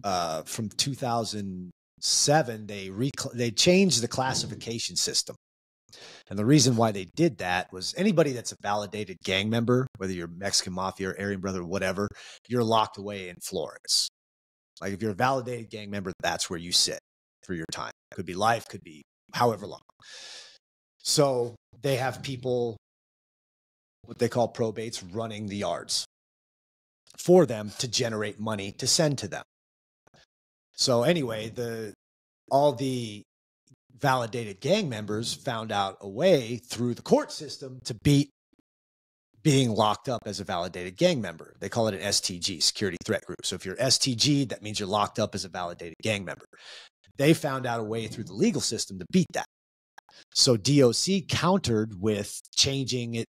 Speaker 3: from 2000, 7, they changed the classification system. And the reason why they did that was anybody that's a validated gang member, whether you're Mexican Mafia or Aryan Brother or whatever, you're locked away in Florence. Like if you're a validated gang member, that's where you sit for your time. Could be life, could be however long. So they have people, what they call probates, running the yards for them to generate money to send to them. So anyway, all the validated gang members found out a way through the court system to beat being locked up as a validated gang member. They call it an STG, security threat group. So if you're STG, that means you're locked up as a validated gang member. They found out a way through the legal system to beat that. So DOC countered with changing it,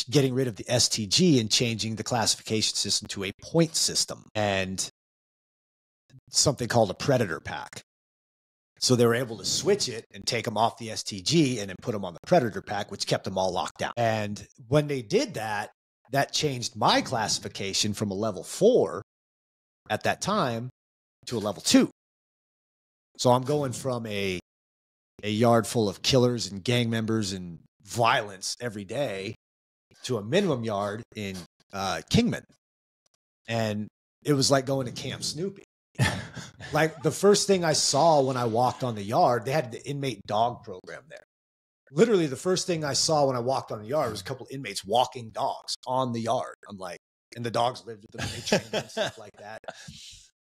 Speaker 3: getting rid of the STG and changing the classification system to a point system and something called a predator pack. So they were able to switch it and take them off the STG and then put them on the predator pack, which kept them all locked down. And when they did that, that changed my classification from a level 4 at that time to a level 2. So I'm going from a yard full of killers and gang members and violence every day to a minimum yard in Kingman. And it was like going to Camp Snoopy. Like the first thing I saw when I walked on the yard, they had the inmate dog program there. Literally the first thing I saw when I walked on the yard was a couple inmates walking dogs on the yard. I'm like, and the dogs lived with them and they trained them and stuff like that.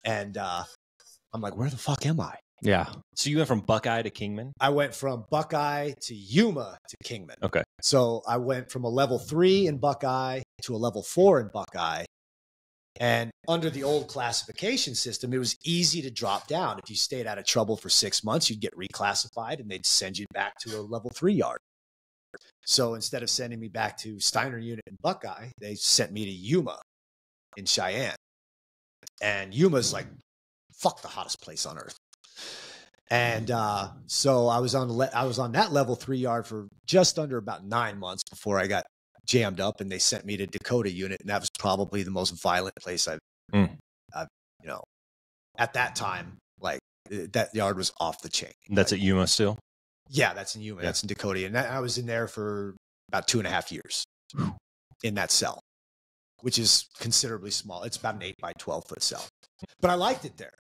Speaker 3: And I'm like, where the fuck am I?
Speaker 2: Yeah.
Speaker 1: So you went from Buckeye to Kingman?
Speaker 3: I went from Buckeye to Yuma to Kingman.
Speaker 1: Okay.
Speaker 3: So I went from a level 3 in Buckeye to a level 4 in Buckeye. And under the old classification system, it was easy to drop down. If you stayed out of trouble for 6 months, you'd get reclassified and they'd send you back to a level 3 yard. So instead of sending me back to Steiner Unit in Buckeye, they sent me to Yuma in Cheyenne. And Yuma's like, fuck the hottest place on earth. And so I was on that level 3 yard for just under about 9 months before I got jammed up, and they sent me to Dakota Unit, and that was probably the most violent place I've at that time, like that yard was off the chain.
Speaker 1: That's at Yuma still?
Speaker 3: Yeah, that's in Yuma. Yeah. That's in Dakota, and I was in there for about 2.5 years in that cell, which is considerably small. It's about an 8 by 12 foot cell, but I liked it there.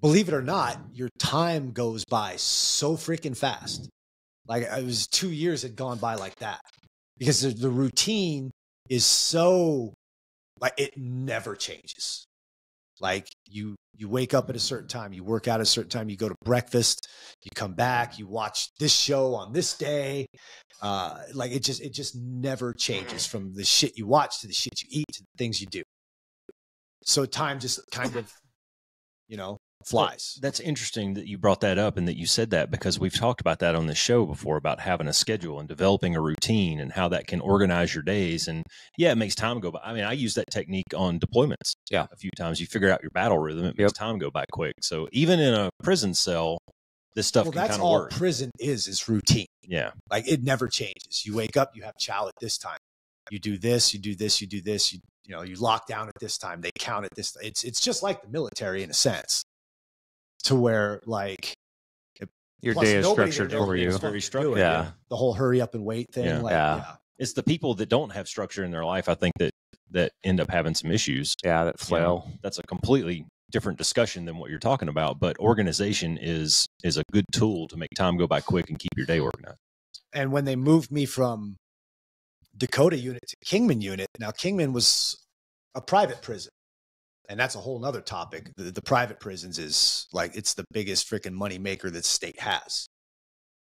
Speaker 3: Believe it or not, your time goes by so freaking fast. Like it was 2 years had gone by like that. Because the routine is so, like, it never changes. Like you wake up at a certain time, you work out at a certain time, you go to breakfast, you come back, you watch this show on this day. Like it just never changes from the shit you watch to the shit you eat to the things you do. So time just kind of, flies.
Speaker 1: That's interesting that you brought that up and that you said that, because we've talked about that on the show before, about having a schedule and developing a routine and how that can organize your days. And yeah, it makes time go by. I mean, I use that technique on deployments.
Speaker 2: Yeah.
Speaker 1: A few times you figure out your battle rhythm, it makes time go by quick. So even in a prison cell, this stuff can kind of work.
Speaker 3: That's all prison is routine.
Speaker 1: Yeah.
Speaker 3: Like it never changes. You wake up, you have chow at this time. You do this, you do this, you do this. You lock down at this time. They count at this. It's just like the military in a sense. To where like
Speaker 2: your day is structured for you.
Speaker 1: It's very structured.
Speaker 2: Yeah.
Speaker 3: The whole hurry up and wait thing.
Speaker 2: Yeah.
Speaker 1: It's the people that don't have structure in their life, I think, that end up having some issues.
Speaker 2: Yeah, that flail.
Speaker 1: That's a completely different discussion than what you're talking about. But organization is a good tool to make time go by quick and keep your day organized.
Speaker 3: And when they moved me from Dakota Unit to Kingman Unit, now Kingman was a private prison. And that's a whole nother topic. The private prisons is like, it's the biggest freaking money maker that state has.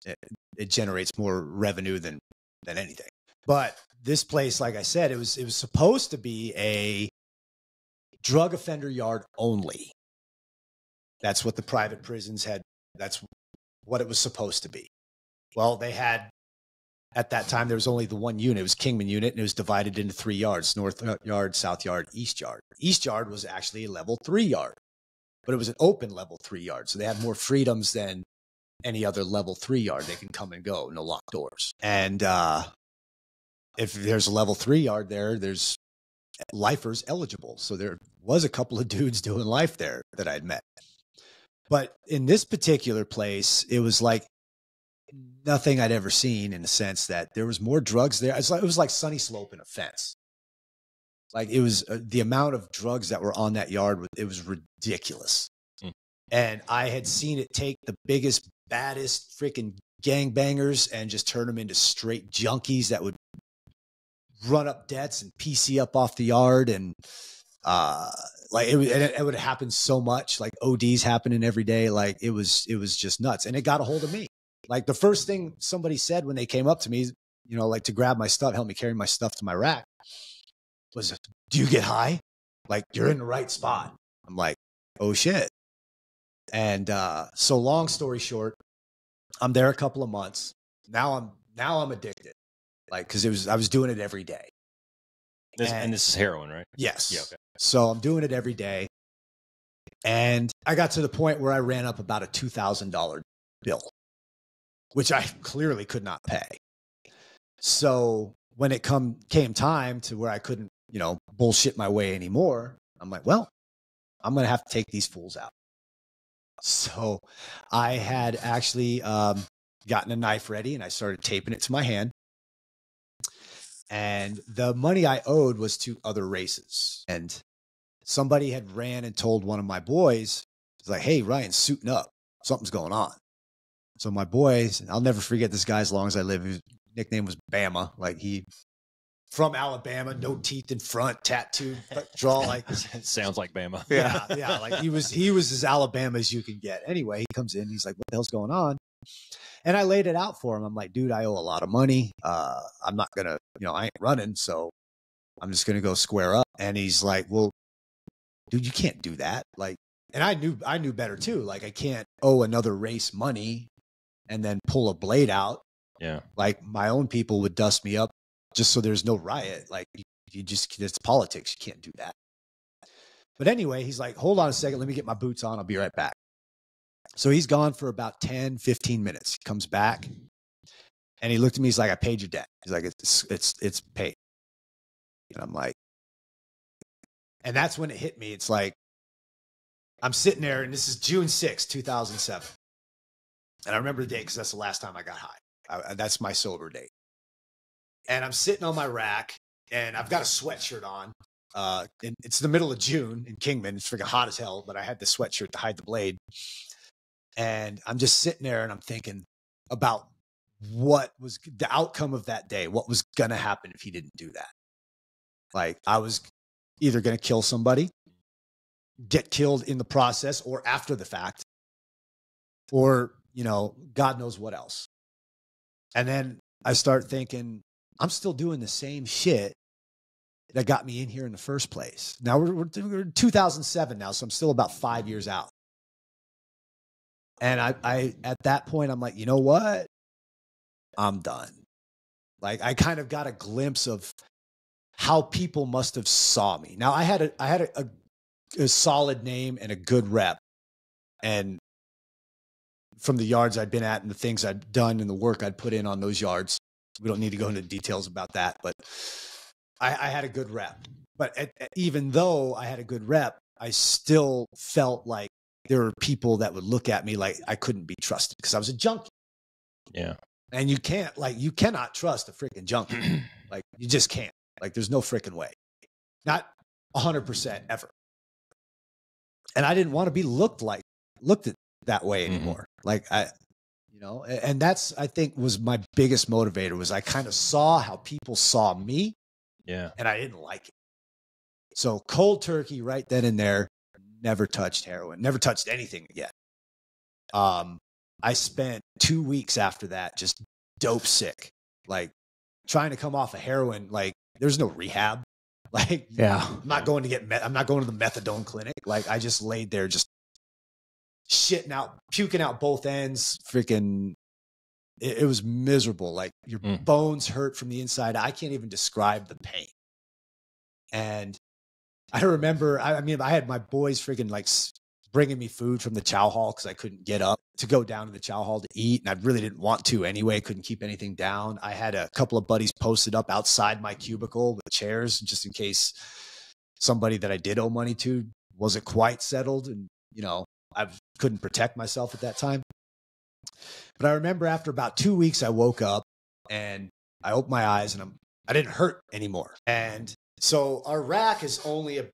Speaker 3: It generates more revenue than anything. But this place, like I said, it was supposed to be a drug offender yard only. That's what the private prisons had. That's what it was supposed to be. Well, they had, at that time, there was only the one unit. It was Kingman Unit, and it was divided into 3 yards: North Yard, South Yard, East Yard. East Yard was actually a level 3 yard, but it was an open level 3 yard. So they had more freedoms than any other level 3 yard. They can come and go, no locked doors. And if there's a level 3 yard there, there's lifers eligible. So there was a couple of dudes doing life there that I'd met. But in this particular place, it was like nothing I'd ever seen, in the sense that there was more drugs there. It was like Sunny Slope in a fence. Like, it was the amount of drugs that were on that yard. It was ridiculous. And I had seen it take the biggest, baddest freaking gangbangers and just turn them into straight junkies that would run up debts and PC up off the yard. And like, it would happen so much, like ODs happening every day. Like, it was just nuts. And it got a hold of me. Like, the first thing somebody said when they came up to me, you know, like to grab my stuff, help me carry my stuff to my rack, was, "Do you get high? Like, you're in the right spot." I'm like, "Oh shit." And so long story short, I'm there a couple of months. Now I'm addicted. Like, cause I was doing it every day.
Speaker 1: And this is heroin, right?
Speaker 3: Yes.
Speaker 1: Yeah. Okay.
Speaker 3: So I'm doing it every day. And I got to the point where I ran up about a $2,000 bill, which I clearly could not pay. So when it came time to where I couldn't, you know, bullshit my way anymore, I'm like, well, I'm going to have to take these fools out. So I had actually gotten a knife ready, and I started taping it to my hand. And the money I owed was to other races. And somebody had ran and told one of my boys, it's like, "Hey, Ryan, suiting up. Something's going on." So my boys, I'll never forget this guy as long as I live. His nickname was Bama. Like, he from Alabama, no teeth in front, tattooed, draw like
Speaker 1: sounds like Bama.
Speaker 3: Yeah. Like, he was as Alabama as you can get. Anyway, he comes in, he's like, "What the hell's going on?" And I laid it out for him. I'm like, "Dude, I owe a lot of money. I'm not gonna, you know, I ain't running, so I'm just gonna go square up." And he's like, "Well, dude, you can't do that." Like, and I knew better too. Like, I can't owe another race money and then pull a blade out.
Speaker 1: Yeah.
Speaker 3: Like, my own people would dust me up just so there's no riot. Like, you just, it's politics. You can't do that. But anyway, he's like, "Hold on a second. Let me get my boots on. I'll be right back." So he's gone for about 10, 15 minutes. He comes back and he looked at me. He's like, "I paid your debt." He's like, it's paid. And I'm like, and that's when it hit me. It's like, I'm sitting there, and this is June 6, 2007. And I remember the date because that's the last time I got high. That's my sober date. And I'm sitting on my rack, and I've got a sweatshirt on. And it's the middle of June in Kingman. It's freaking hot as hell, but I had the sweatshirt to hide the blade. And I'm just sitting there, and I'm thinking about what was the outcome of that day. What was going to happen if he didn't do that? Like, I was either going to kill somebody, get killed in the process or after the fact, or, you know, God knows what else. And then I start thinking, I'm still doing the same shit that got me in here in the first place. Now we're 2007 now, so I'm still about 5 years out. And I at that point, I'm like, you know what? I'm done. Like, I kind of got a glimpse of how people must have saw me. Now I had a solid name and a good rep, and from the yards I'd been at and the things I'd done and the work I'd put in on those yards. We don't need to go into details about that, but I had a good rep. But even though I had a good rep, I still felt like there were people that would look at me like I couldn't be trusted because I was a junkie.
Speaker 1: Yeah.
Speaker 3: And you cannot trust a freaking junkie. Like, you just can't. Like, there's no freaking way. Not 100% ever. And I didn't want to be looked at that way anymore. Like, and that's, I think, was my biggest motivator, was I kind of saw how people saw me.
Speaker 1: Yeah.
Speaker 3: And I didn't like it. So cold turkey right then and there, never touched heroin, never touched anything again. I spent 2 weeks after that just dope sick, like trying to come off of heroin. Like, there's no rehab. Like,
Speaker 2: Yeah.
Speaker 3: I'm not going to I'm not going to the methadone clinic. Like, I just laid there just shitting out, puking out both ends. Freaking, it was miserable. Like, your bones hurt from the inside. I can't even describe the pain. And I remember, I mean, I had my boys freaking like bringing me food from the chow hall because I couldn't get up to go down to the chow hall to eat. And I really didn't want to anyway. Couldn't keep anything down. I had a couple of buddies posted up outside my cubicle with chairs just in case somebody that I did owe money to wasn't quite settled. And, you know, I couldn't protect myself at that time. But I remember after about 2 weeks, I woke up and I opened my eyes and I didn't hurt anymore. And so our rack is only a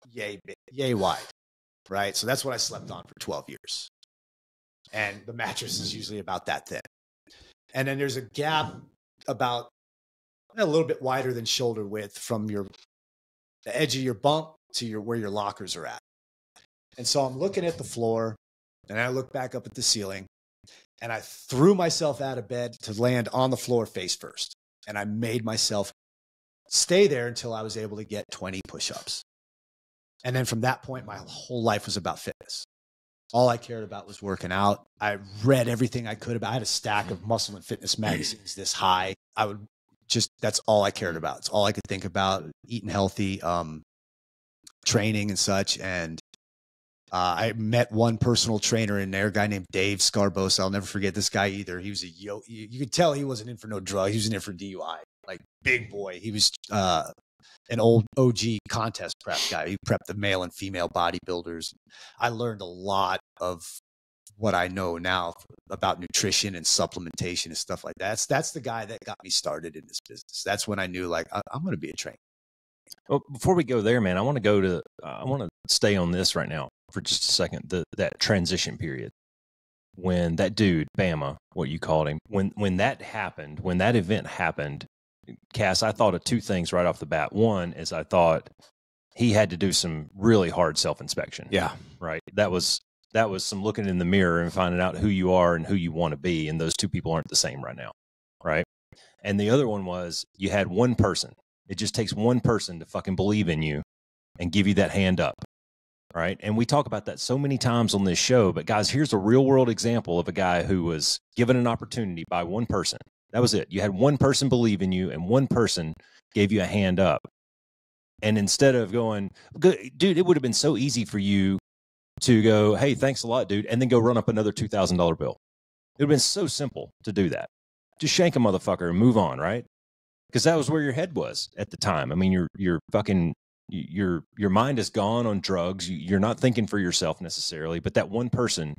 Speaker 3: yay wide, right? So that's what I slept on for 12 years. And the mattress is usually about that thin. And then there's a gap about a little bit wider than shoulder width from the edge of your bunk to where your lockers are at. And so I'm looking at the floor and I look back up at the ceiling and I threw myself out of bed to land on the floor face first. And I made myself stay there until I was able to get 20 push-ups. And then from that point, my whole life was about fitness. All I cared about was working out. I read everything I could about. I had a stack of muscle and fitness magazines this high. That's all I cared about. It's all I could think about, eating healthy, training and such. And I met one personal trainer in there, a guy named Dave Scarbosa. I'll never forget this guy either. He was you could tell he wasn't in for no drug. He was in there for DUI, like big boy. He was an old OG contest prep guy. He prepped the male and female bodybuilders. I learned a lot of what I know now about nutrition and supplementation and stuff like that. That's the guy that got me started in this business. That's when I knew, like, I'm going to be a trainer.
Speaker 1: Well, before we go there, man, I want to stay on this right now for just a second. That transition period when that dude, Bama, what you called him, when that happened, when that event happened, Cass, I thought of two things right off the bat. One is I thought he had to do some really hard self-inspection.
Speaker 2: Yeah.
Speaker 1: Right. That was some looking in the mirror and finding out who you are and who you want to be. And those two people aren't the same right now. Right. And the other one was you had one person. It just takes one person to fucking believe in you and give you that hand up. Right. And we talk about that so many times on this show. But guys, here's a real world example of a guy who was given an opportunity by one person. That was it. You had one person believe in you and one person gave you a hand up. And instead of going, dude, it would have been so easy for you to go, hey, thanks a lot, dude, and then go run up another $2,000 bill. It would have been so simple to do that. Just shank a motherfucker and move on, right? Because that was where your head was at the time. I mean, you're fucking, your mind is gone on drugs. You're not thinking for yourself necessarily, but that one person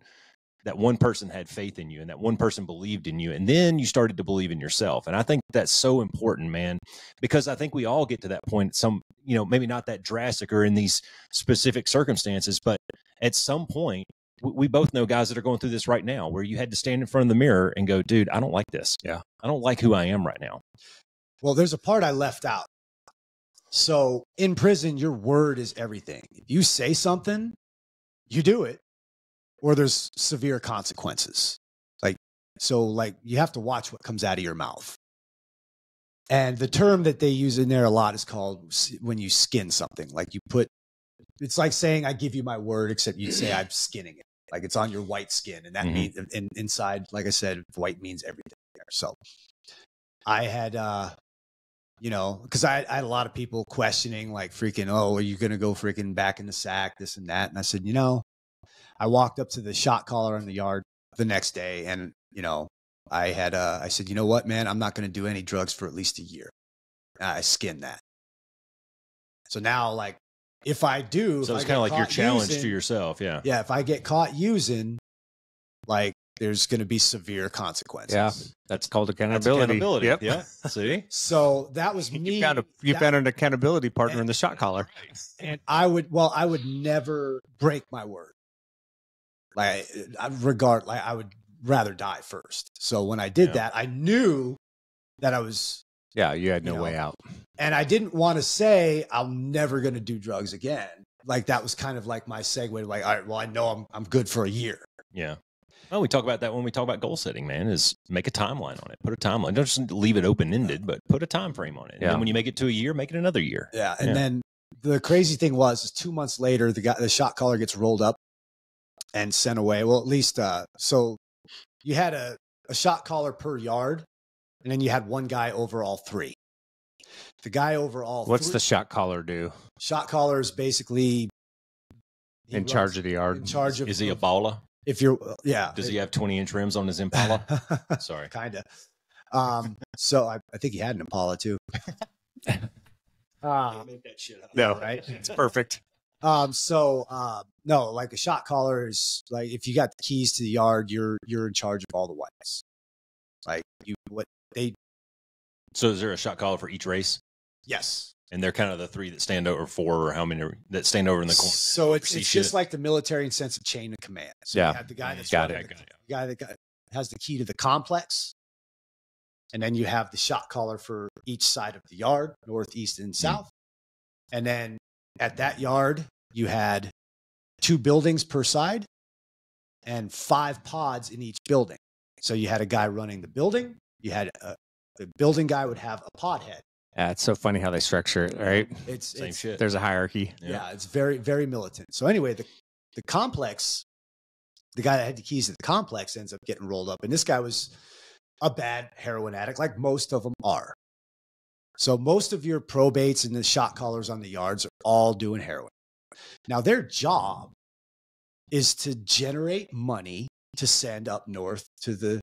Speaker 1: had faith in you and that one person believed in you. And then you started to believe in yourself. And I think that's so important, man, because I think we all get to that point. Maybe not that drastic or in these specific circumstances, but at some point we both know guys that are going through this right now where you had to stand in front of the mirror and go, dude, I don't like this.
Speaker 2: Yeah.
Speaker 1: I don't like who I am right now.
Speaker 3: Well, there's a part I left out. So in prison, your word is everything. If you say something, you do it. Or there's severe consequences. So you have to watch what comes out of your mouth. And the term that they use in there a lot is called when you skin something. It's like saying, I give you my word, except you'd say I'm skinning it. Like it's on your white skin. And that means inside, like I said, white means everything there. So I had, because I had a lot of people questioning, like freaking, oh, are you going to go freaking back in the sack, this and that? And I said, I walked up to the shot caller in the yard the next day and, I said, you know what, man, I'm not going to do any drugs for at least a year. I skinned that. So now, if I do,
Speaker 1: so it's kind of like your challenge to yourself. Yeah.
Speaker 3: Yeah. If I get caught using, there's going to be severe consequences.
Speaker 2: Yeah. That's called accountability.
Speaker 1: Yep. Yeah. See?
Speaker 3: So that was me.
Speaker 2: You found an accountability partner in the shot caller.
Speaker 3: And I would never break my word. I would rather die first. So when I did that, I knew that I was.
Speaker 2: Yeah, you had no way out.
Speaker 3: And I didn't want to say I'm never going to do drugs again. That was kind of like my segue to all right, well, I know I'm good for a year.
Speaker 1: Yeah. Well, we talk about that when we talk about goal setting, man, is make a timeline on it. Put a timeline. Don't just leave it open-ended, but put a time frame on it. And then when you make it to a year, make it another year.
Speaker 3: Yeah. And then the crazy thing is 2 months later, the shot caller gets rolled up and sent away. Well, at least, so you had a shot caller per yard, and then you had one guy over all three. The guy over all
Speaker 2: What's the shot caller do?
Speaker 3: Shot caller is basically
Speaker 2: in charge of the yard.
Speaker 3: In charge of.
Speaker 1: Is he a baller?
Speaker 3: If you're, yeah.
Speaker 1: Does he have 20-inch rims on his Impala? Sorry.
Speaker 3: Kind of. So I think he had an Impala too.
Speaker 1: Make that shit up.
Speaker 2: No,
Speaker 3: right?
Speaker 2: It's perfect.
Speaker 3: So No, like a shot caller is like if you got the keys to the yard, you're in charge of all the whites. Like
Speaker 1: So is there a shot caller for each race?
Speaker 3: Yes.
Speaker 1: And they're kind of the 3 that stand over, 4 or how many that stand over in the corner.
Speaker 3: So it's just like the military and sense of chain of command. So you have the guy that's the guy that has the key to the complex. And then you have the shot caller for each side of the yard, north, east, and south. And then at that yard, you had 2 buildings per side and 5 pods in each building. So you had a guy running the building. You had the building guy would have a pod head.
Speaker 2: Yeah, it's so funny how they structure it, right?
Speaker 3: It's
Speaker 1: same shit.
Speaker 2: There's a hierarchy.
Speaker 3: Yeah, it's very, very militant. So anyway, the complex, the guy that had the keys to the complex ends up getting rolled up. And this guy was a bad heroin addict, like most of them are. So most of your probates and the shot callers on the yards are all doing heroin. Now their job is to generate money to send up north to the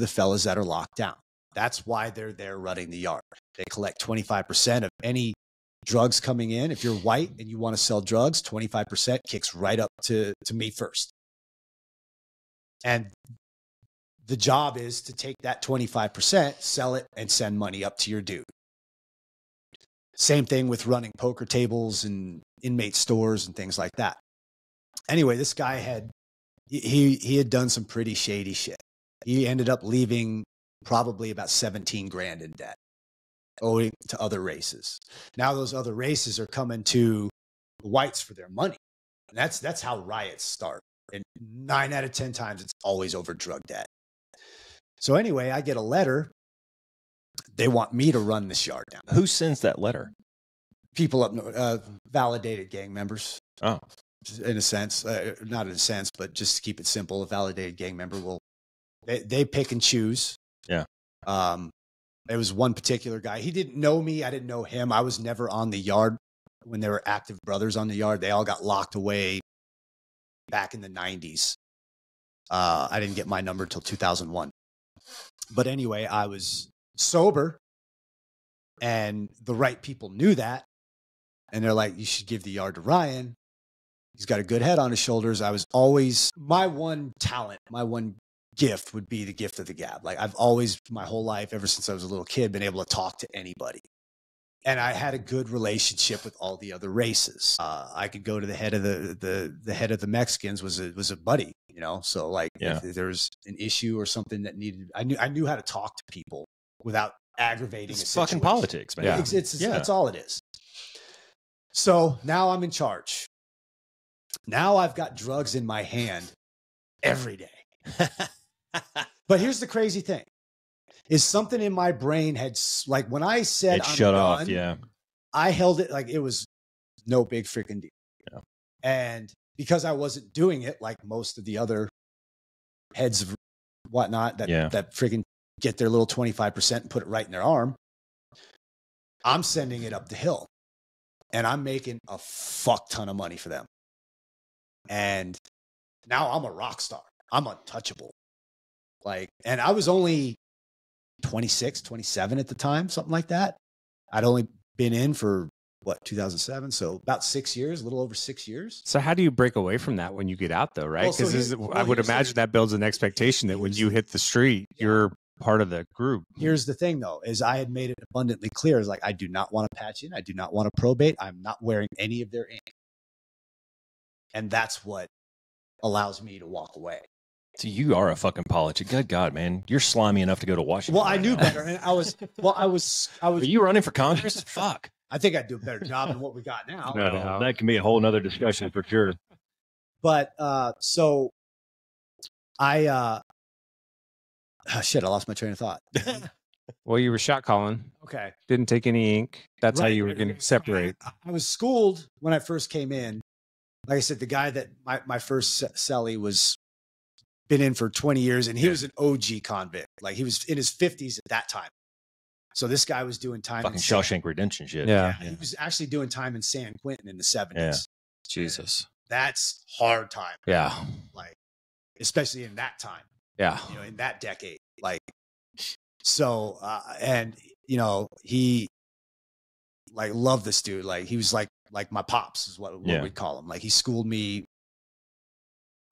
Speaker 3: fellas that are locked down. That's why they're there running the yard. They collect 25% of any drugs coming in. If you're white and you want to sell drugs, 25% kicks right up to me first. And the job is to take that 25%, sell it, and send money up to your dude. Same thing with running poker tables and inmate stores and things like that. Anyway, this guy had done some pretty shady shit. He ended up leaving probably about 17 grand in debt owing to other races. Now those other races are coming to the whites for their money. And that's how riots start. And 9 out of 10 times it's always over drug debt. So anyway, I get a letter. They want me to run this yard down.
Speaker 1: Who sends that letter?
Speaker 3: People up north, validated gang members.
Speaker 1: Oh,
Speaker 3: in a sense, not in a sense, but just to keep it simple, a validated gang member will, they pick and choose.
Speaker 1: Yeah.
Speaker 3: There was one particular guy. He didn't know me. I didn't know him. I was never on the yard when there were active brothers on the yard. They all got locked away back in the 90s. I didn't get my number till 2001. But anyway, I was sober and the right people knew that. And they're like, you should give the yard to Ryan. He's got a good head on his shoulders. I was always, my one talent, my one gift would be the gift of the gab. Like I've always, my whole life, ever since I was a little kid, been able to talk to anybody. And I had a good relationship with all the other races. I could go to the head of the head of the Mexicans was a buddy, you know? So like if there was an issue or something that needed, I knew how to talk to people without aggravating.
Speaker 1: It's fucking politics, man.
Speaker 3: Yeah. That's all it is. So now I'm in charge. Now I've got drugs in my hand every day. But here's the crazy thing. Is something in my brain had, like when I said
Speaker 1: it shut off, yeah.
Speaker 3: I held it like it was no big freaking deal.
Speaker 1: Yeah.
Speaker 3: And because I wasn't doing it like most of the other heads of whatnot that freaking get their little 25% and put it right in their arm, I'm sending it up the hill. And I'm making a fuck ton of money for them. And now I'm a rock star. I'm untouchable. Like, and I was only 26, 27 at the time, something like that. I'd only been in for 2007. So about 6 years, a little over 6 years.
Speaker 2: So how do you break away from that when you get out though? Right. Because I would imagine that builds an expectation that when you hit the street, you're part of the group.
Speaker 3: Here's the thing though, is I had made it abundantly clear. Is like, I do not want to patch in. I do not want to probate. I'm not wearing any of their ink. And that's what allows me to walk away.
Speaker 1: So you are a fucking politician. Good God, man. You're slimy enough to go to Washington.
Speaker 3: Well, I knew better. And I was. Are
Speaker 1: you running for Congress? Fuck.
Speaker 3: I think I'd do a better job than what we got now.
Speaker 1: No, that can be a whole nother discussion for sure.
Speaker 3: But so I shit, I lost my train of thought.
Speaker 2: Well, you were shot calling.
Speaker 3: Okay.
Speaker 2: Didn't take any ink. That's how you were going to separate.
Speaker 3: I was schooled when I first came in. Like I said, the guy that my first cellie was been in for 20 years, and he was an OG convict. Like he was in his 50s at that time. So this guy was doing time.
Speaker 1: Fucking Shawshank Redemption shit.
Speaker 3: Yeah. He was actually doing time in San Quentin in the 70s.
Speaker 1: Yeah.
Speaker 2: Jesus.
Speaker 3: That's hard time.
Speaker 2: Yeah.
Speaker 3: Like, especially in that time.
Speaker 2: Yeah.
Speaker 3: You know, in that decade. Like, so, and, you know, he like loved this dude. Like he was like my pops is what we'd call him. Like he schooled me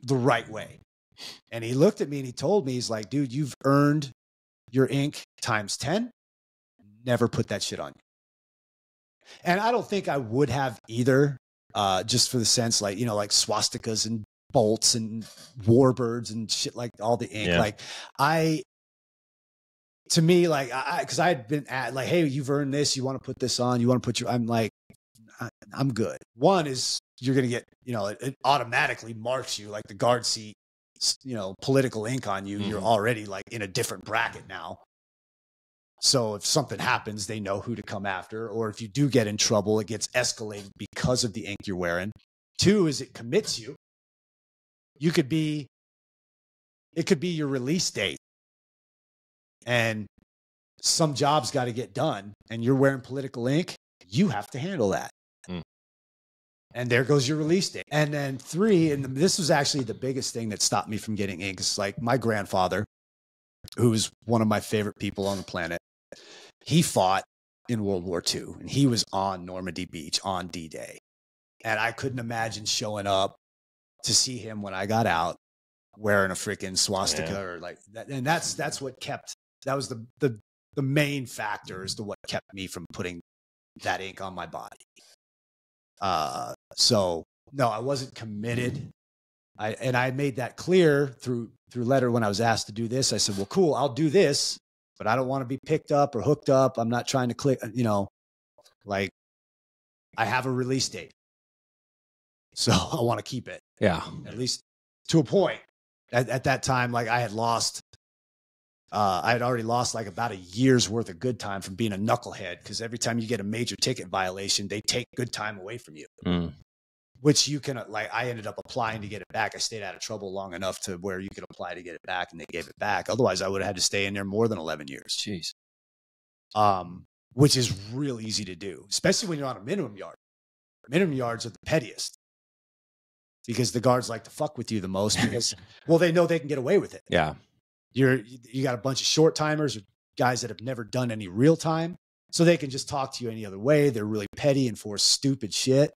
Speaker 3: the right way. And he looked at me and he told me, he's like, dude, you've earned your ink times 10. Never put that shit on you. And I don't think I would have either, just for the sense, like, you know, like swastikas and bolts and warbirds and shit, like all the ink.
Speaker 1: Yeah.
Speaker 3: Like to me, like, cause I had been at like, hey, you've earned this. You want to put this on, you want to put I'm like, I'm good. One is you're going to get, you know, it automatically marks you like the guard seat, you know, political ink on you. You're already like in a different bracket now. So if something happens, they know who to come after. Or if you do get in trouble, it gets escalated because of the ink you're wearing. Two is it commits you. It could be your release date. And some job's got to get done and you're wearing political ink. You have to handle that. And there goes your release date. And then three, and this was actually the biggest thing that stopped me from getting ink. It's like my grandfather, who was one of my favorite people on the planet, he fought in World War II and he was on Normandy Beach on D-Day. And I couldn't imagine showing up to see him when I got out wearing a freaking swastika or like that. And that's what kept, that was the main factor as to what kept me from putting that ink on my body. So no, I wasn't committed. I made that clear through letter when I was asked to do this. I said, well, cool, I'll do this, but I don't want to be picked up or hooked up. I'm not trying to click, you know, like I have a release date. So I want to keep it.
Speaker 2: Yeah.
Speaker 3: At least to a point. At that time, like I had already lost like about a year's worth of good time from being a knucklehead. Because every time you get a major ticket violation, they take good time away from you, which you can like, I ended up applying to get it back. I stayed out of trouble long enough to where you could apply to get it back and they gave it back. Otherwise I would have had to stay in there more than 11 years.
Speaker 1: Jeez.
Speaker 3: Which is real easy to do, especially when you're on a minimum yard. Minimum yards are the pettiest because the guards like to fuck with you the most because, well, they know they can get away with it.
Speaker 2: Yeah.
Speaker 3: You got a bunch of short timers or guys that have never done any real time. So they can just talk to you any other way. They're really petty and force stupid shit.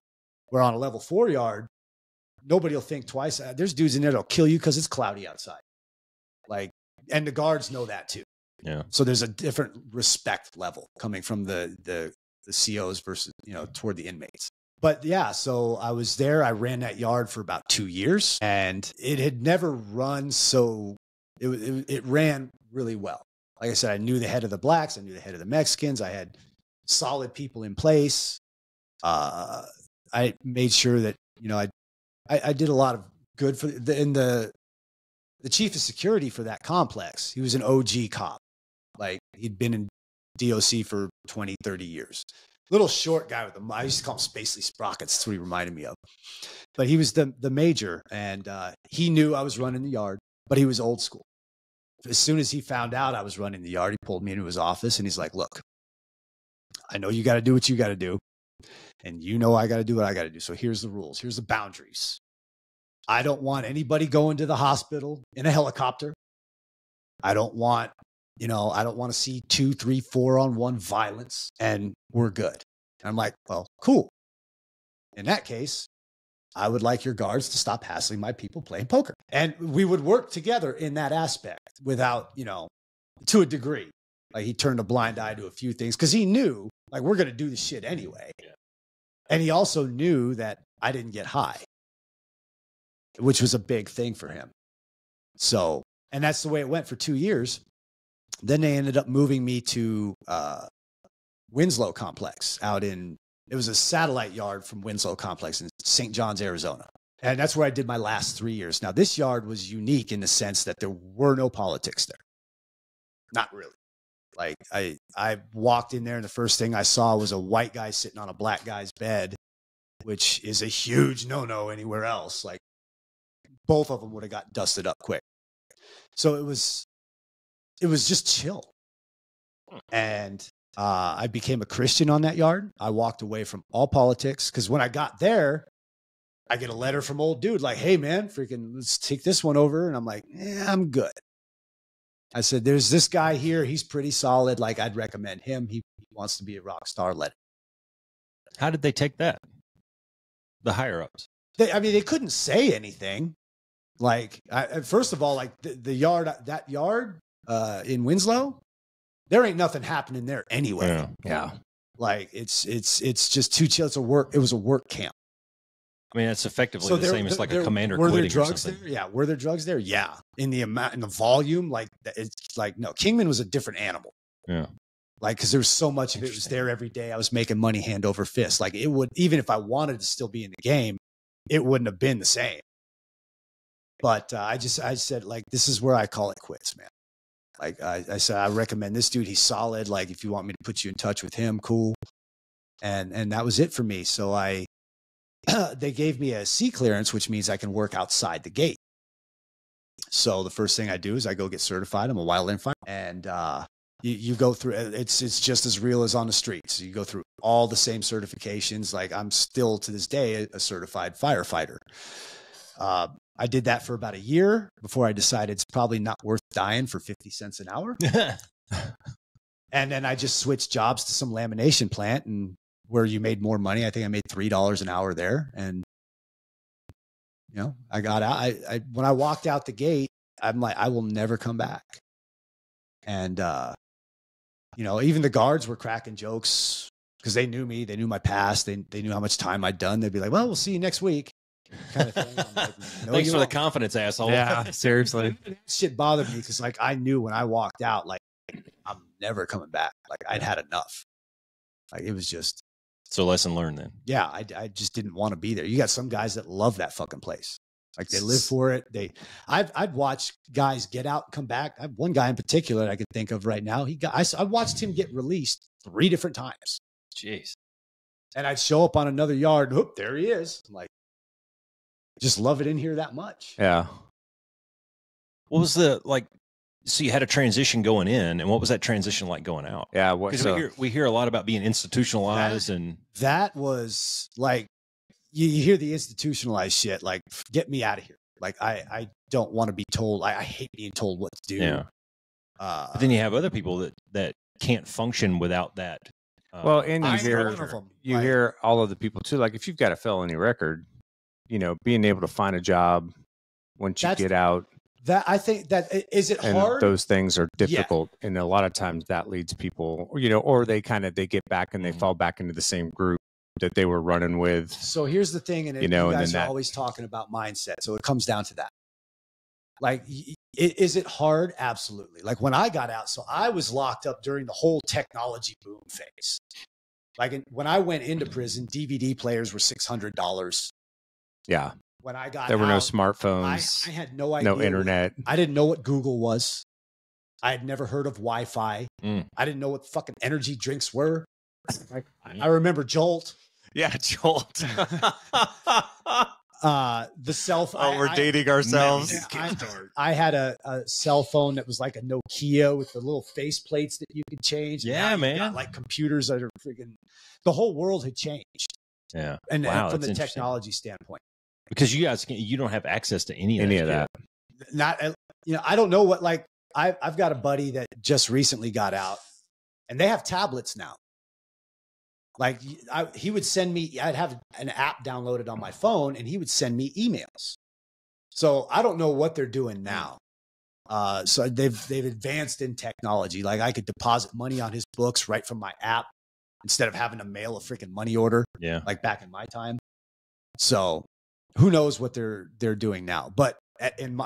Speaker 3: Where on a level 4 yard, nobody will think twice. There's dudes in there that'll kill you because it's cloudy outside. Like, and the guards know that too.
Speaker 1: Yeah.
Speaker 3: So there's a different respect level coming from the COs versus, you know, toward the inmates. But yeah, so I was there. I ran that yard for about 2 years and it had never run so it ran really well. Like I said, I knew the head of the blacks. I knew the head of the Mexicans. I had solid people in place. I made sure that, you know, I did a lot of good for the chief of security for that complex. He was an OG cop. Like he'd been in DOC for 20, 30 years. Little short guy with I used to call him Spacely Sprockets. That's what he reminded me of. But he was the major and he knew I was running the yard, but he was old school. As soon as he found out I was running the yard, he pulled me into his office and he's like, look, I know you got to do what you got to do. And you know I got to do what I got to do. So here's the rules. Here's the boundaries. I don't want anybody going to the hospital in a helicopter. I don't want to see 2, 3, 4 on 1 violence and we're good. And I'm like, well, cool. In that case, I would like your guards to stop hassling my people playing poker. And we would work together in that aspect without, you know, to a degree. Like he turned a blind eye to a few things because he knew like we're going to do this shit anyway. Yeah. And he also knew that I didn't get high, which was a big thing for him. So, and that's the way it went for 2 years. Then they ended up moving me to Winslow Complex it was a satellite yard from Winslow Complex in St. John's, Arizona. And that's where I did my last 3 years. Now, this yard was unique in the sense that there were no politics there. Not really. Like I walked in there and the first thing I saw was a white guy sitting on a black guy's bed, which is a huge no-no anywhere else. Like both of them would have got dusted up quick. So it was just chill. And I became a Christian on that yard. I walked away from all politics because when I got there, I get a letter from old dude like, hey, man, freaking let's take this one over. And I'm like, I'm good. I said, there's this guy here. He's pretty solid. Like, I'd recommend him. He wants to be a rock star. Let him.
Speaker 1: How did they take that? The higher ups.
Speaker 3: They couldn't say anything. Like, first of all, like the yard, that yard in Winslow, there ain't nothing happening there anyway.
Speaker 2: Yeah.
Speaker 3: Like it's just too chill. It was a work camp.
Speaker 1: I mean, it's effectively the same as like a commander
Speaker 3: were
Speaker 1: quitting
Speaker 3: there drugs
Speaker 1: or something.
Speaker 3: there? Yeah. Were there drugs there? Yeah. In the amount, in the volume, like it's like, no, Kingman was a different animal.
Speaker 1: Yeah.
Speaker 3: Like, cause there was so much of it was there every day. I was making money hand over fist. Like it would, even if I wanted to still be in the game, it wouldn't have been the same. But I said, like, this is where I call it quits, man. Like I said, I recommend this dude. He's solid. Like, if you want me to put you in touch with him, cool. And that was it for me. So they gave me a C clearance, which means I can work outside the gate. So the first thing I do is I go get certified. I'm a wildland fireman. And you go through, it's just as real as on the streets. You go through all the same certifications. Like, I'm still to this day a certified firefighter. I did that for about a year before I decided it's probably not worth dying for 50 cents an hour. And then I just switched jobs to some lamination plant, and where you made more money. I think I made $3 an hour there. And, you know, I got out. I when I walked out the gate, I'm like, I will never come back. And, you know, even the guards were cracking jokes because they knew me. They knew my past. They knew how much time I'd done. They'd be like, well, we'll see you next week. Kind of thing. I'm like, no,
Speaker 1: Thanks for the confidence, asshole.
Speaker 2: Yeah, seriously.
Speaker 3: Shit bothered me because, like, I knew when I walked out, like, I'm never coming back. Like, I'd had enough. Like, it was just.
Speaker 1: So lesson learned then.
Speaker 3: Yeah, I just didn't want to be there. You got some guys that love that fucking place. Like, they live for it. I've watched guys get out and come back. I have one guy in particular that I could think of right now. I watched him get released 3 different times.
Speaker 1: Jeez.
Speaker 3: And I'd show up on another yard. And, whoop, there he is. I'm like, just love it in here that much.
Speaker 2: Yeah.
Speaker 1: What was so you had a transition going in, and what was that transition like going out?
Speaker 2: Yeah.
Speaker 1: Because we hear a lot about being institutionalized, and
Speaker 3: that was like, you hear the institutionalized shit, like, get me out of here. Like, I don't want to be told. I hate being told what to do.
Speaker 1: Yeah. But then you have other people that can't function without that.
Speaker 2: Well, and you
Speaker 3: hear
Speaker 2: hear all of the people too. Like, if you've got a felony record, you know, being able to find a job once you get out.
Speaker 3: That I think that is it
Speaker 2: and
Speaker 3: hard.
Speaker 2: Those things are difficult, and a lot of times that leads people, you know, or they get back and they fall back into the same group that they were running with.
Speaker 3: So here's the thing, and you guys are always talking about mindset, so it comes down to that. Like, is it hard? Absolutely. Like, when I got out, so I was locked up during the whole technology boom phase. Like, when I went into prison, DVD players were $600.
Speaker 2: Yeah.
Speaker 3: When I got
Speaker 2: there were
Speaker 3: out,
Speaker 2: no smartphones.
Speaker 3: I had no idea.
Speaker 2: No internet.
Speaker 3: I didn't know what Google was. I had never heard of Wi-Fi.
Speaker 1: Mm.
Speaker 3: I didn't know what fucking energy drinks were. I remember Jolt.
Speaker 2: Yeah, Jolt.
Speaker 3: The cell phone.
Speaker 2: Oh, we're dating ourselves.
Speaker 3: I had a cell phone that was like a Nokia with the little face plates that you could change.
Speaker 1: Yeah, man.
Speaker 3: Got, like, computers that are freaking. The whole world had changed.
Speaker 1: Yeah,
Speaker 3: and from the technology standpoint,
Speaker 1: because you don't have access to any of that.
Speaker 3: Not, you know, I don't know what. Like, I've got a buddy that just recently got out, and they have tablets now. Like, he would send me, I'd have an app downloaded on my phone, and he would send me emails. So I don't know what they're doing now. So they've advanced in technology. Like, I could deposit money on his books right from my app instead of having to mail a freaking money order.
Speaker 1: Yeah.
Speaker 3: Like back in my time. So who knows what they're doing now? But in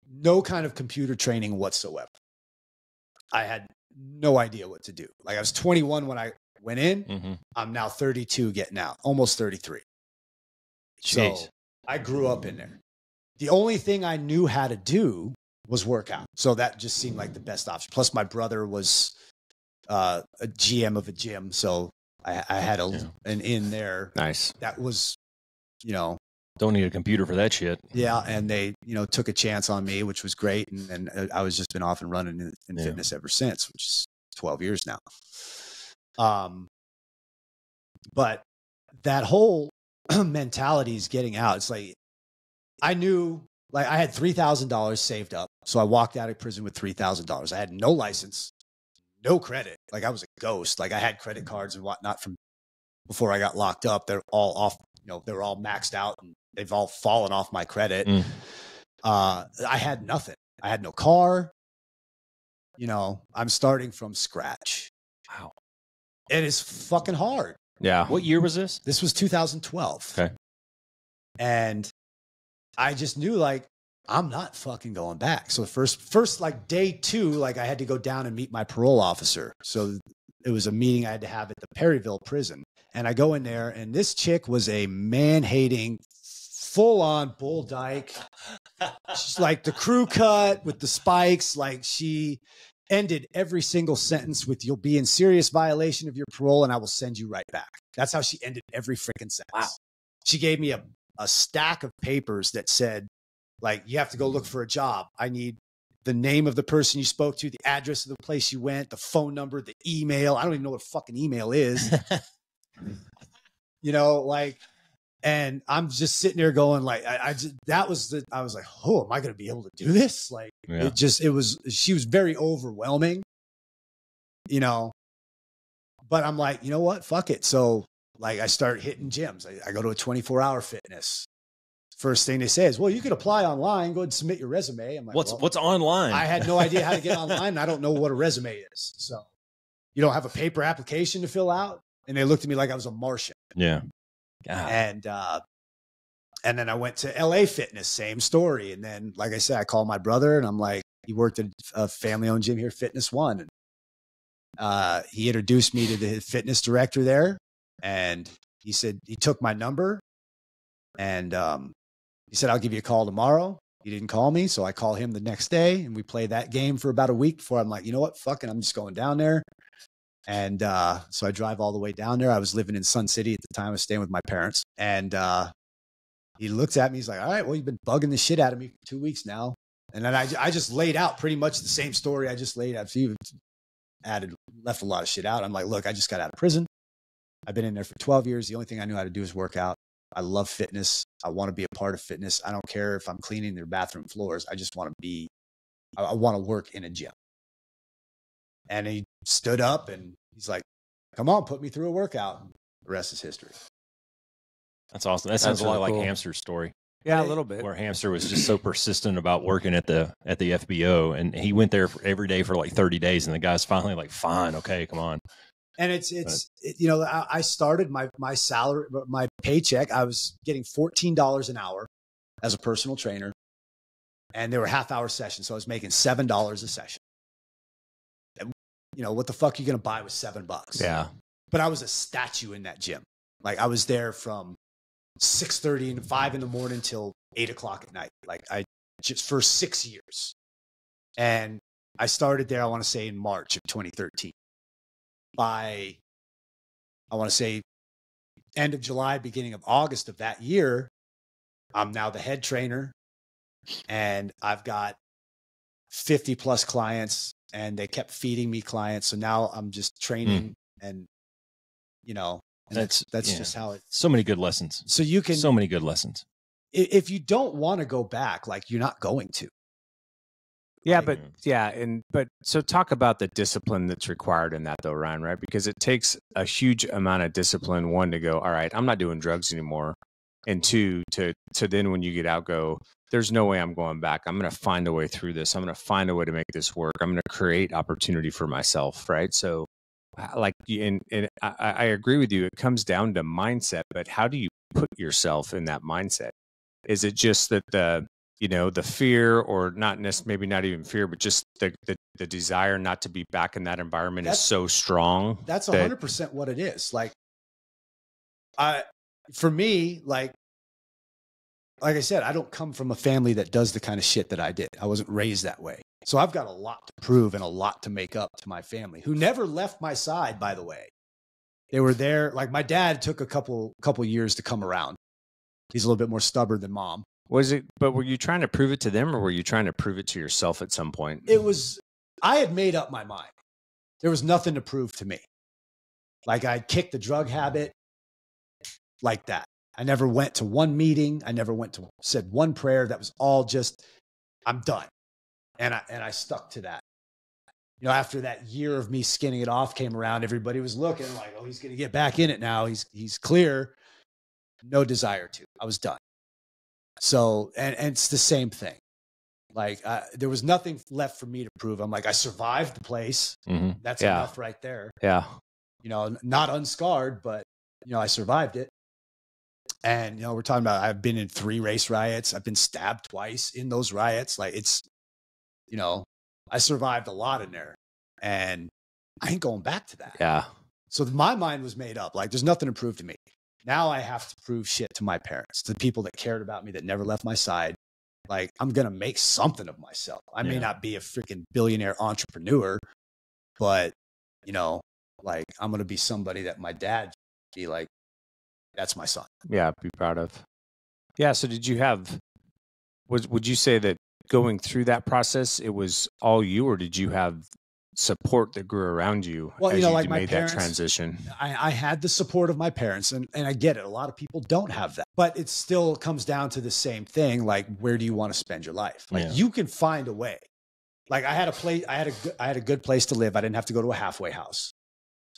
Speaker 3: no kind of computer training whatsoever. I had no idea what to do. Like, I was 21 when I went in.
Speaker 1: Mm-hmm.
Speaker 3: I'm now 32 getting out, almost 33.
Speaker 1: Jeez.
Speaker 3: So I grew up in there. The only thing I knew how to do was work out. So that just seemed like the best option. Plus, my brother was a GM of a gym. So I had an in there.
Speaker 2: Nice.
Speaker 3: That was, you know.
Speaker 1: Don't need a computer for that shit.
Speaker 3: Yeah. And they, you know, took a chance on me, which was great. And I was just been off and running in fitness ever since, which is 12 years now. But that whole mentality is getting out. It's like, I knew, like, I had $3,000 saved up. So I walked out of prison with $3,000. I had no license, no credit. Like, I was a ghost. Like, I had credit cards and whatnot from before I got locked up. They're all off, you know, they were all maxed out and they've all fallen off my credit. I had nothing. I had no car. I'm starting from scratch.
Speaker 1: Wow.
Speaker 3: It is fucking hard.
Speaker 2: Yeah.
Speaker 1: What year was this?
Speaker 3: This was 2012.
Speaker 1: Okay.
Speaker 3: And I just knew like, I'm not fucking going back. So first like day 2, like I had to go down and meet my parole officer. So it was a meeting I had to have at the Perryville prison. And I go in there and this chick was a man-hating, full-on bull dyke. She's like the crew cut with the spikes. Like she ended every single sentence with, "You'll be in serious violation of your parole and I will send you right back." That's how she ended every freaking sentence.
Speaker 1: Wow.
Speaker 3: She gave me a stack of papers that said, like, you have to go look for a job. I need the name of the person you spoke to, the address of the place you went, the phone number, the email. I don't even know what fucking email is. Like, and I'm just sitting there going like, I was like, oh, am I going to be able to do this? Like, she was very overwhelming, but I'm like, you know what? Fuck it. So like, I start hitting gyms. I go to a 24-hour fitness. First thing they say is, well, you could apply online, go ahead and submit your resume. I'm like,
Speaker 1: what's online?
Speaker 3: I had no idea how to get online. And I don't know what a resume is. So you don't have a paper application to fill out. And they looked at me like I was a Martian.
Speaker 1: Yeah. God.
Speaker 3: And then I went to LA Fitness, same story. And then, like I said, I called my brother and I'm like, he worked at a family-owned gym here, Fitness One. And he introduced me to the fitness director there. And he said, he took my number and he said, I'll give you a call tomorrow. He didn't call me. So I call him the next day and we played that game for about a week before I'm like, you know what? Fuck it. I'm just going down there. And so I drive all the way down there. I was living in Sun City at the time. I was staying with my parents. And he looks at me. He's like, all right, well, you've been bugging the shit out of me for 2 weeks now. And then I just laid out pretty much the same story I just laid out. So he left a lot of shit out. I'm like, look, I just got out of prison. I've been in there for 12 years. The only thing I knew how to do is work out. I love fitness. I want to be a part of fitness. I don't care if I'm cleaning their bathroom floors. I just want to I want to work in a gym. And he stood up and he's like, come on, put me through a workout. The rest is history.
Speaker 1: That's awesome. That sounds a lot
Speaker 2: really
Speaker 1: like
Speaker 2: cool.
Speaker 1: Hamster's story.
Speaker 2: Yeah, a little bit.
Speaker 1: Where Hamster was just so persistent about working at the FBO. And he went there every day for like 30 days. And the guy's finally like, fine, okay, come on.
Speaker 3: And I started my salary, my paycheck. I was getting $14 an hour as a personal trainer, and they were half-hour sessions. So I was making $7 a session. And, what the fuck are you going to buy with $7?
Speaker 2: Yeah.
Speaker 3: But I was a statue in that gym. Like I was there from 6:30 and 5 in the morning till 8 o'clock at night. Like I just for 6 years, and I started there. I want to say in March of 2013. By, I want to say, end of July, beginning of August of that year, I'm now the head trainer and I've got 50 plus clients and they kept feeding me clients. So now I'm just training and that's just how it.
Speaker 1: So many good lessons.
Speaker 3: So you can.
Speaker 1: So many good lessons.
Speaker 3: If you don't want to go back, like you're not going to.
Speaker 2: Yeah, but so talk about the discipline that's required in that though, Ryan, right? Because it takes a huge amount of discipline, one, to go, all right, I'm not doing drugs anymore. And two, to then when you get out, go, there's no way I'm going back. I'm going to find a way through this. I'm going to find a way to make this work. I'm going to create opportunity for myself, right? So like, and I agree with you. It comes down to mindset, but how do you put yourself in that mindset? Is it just that the fear, or maybe not even fear, but just the desire not to be back in that environment is so strong?
Speaker 3: That's 100% what it is. Like, for me, like I said, I don't come from a family that does the kind of shit that I did. I wasn't raised that way. So I've got a lot to prove and a lot to make up to my family, who never left my side, by the way. They were there. Like my dad took a couple years to come around. He's a little bit more stubborn than mom.
Speaker 2: But were you trying to prove it to them, or were you trying to prove it to yourself at some point?
Speaker 3: I had made up my mind. There was nothing to prove to me. Like I'd kicked the drug habit like that. I never went to one meeting. I never said one prayer. That was all just, I'm done. And I stuck to that. After that year of me skinning it off came around, everybody was looking like, oh, he's going to get back in it now. He's clear. No desire to. I was done. So, and it's the same thing. Like there was nothing left for me to prove. I'm like, I survived the place.
Speaker 1: Mm-hmm.
Speaker 3: That's enough right there.
Speaker 2: Yeah.
Speaker 3: You know, not unscarred, but you know, I survived it. And, you know, we're talking about, I've been in 3 race riots. I've been stabbed twice in those riots. Like it's, you know, I survived a lot in there and I ain't going back to that.
Speaker 2: Yeah.
Speaker 3: So my mind was made up. Like there's nothing to prove to me. Now I have to prove shit to my parents, to the people that cared about me, that never left my side. Like I'm going to make something of myself. I may not be a freaking billionaire entrepreneur, but you know, like I'm going to be somebody that my dad be like, that's my son.
Speaker 2: Yeah. Be proud of. Yeah. So did you have, would you say that going through that process, it was all you, or did you have support that grew around you?
Speaker 3: Well,
Speaker 2: as
Speaker 3: you know, like my
Speaker 2: made
Speaker 3: parents,
Speaker 2: that transition.
Speaker 3: I had the support of my parents, and I get it. A lot of people don't have that, but it still comes down to the same thing. Like, where do you want to spend your life? Like you can find a way. Like I had a place, I had a good place to live. I didn't have to go to a halfway house.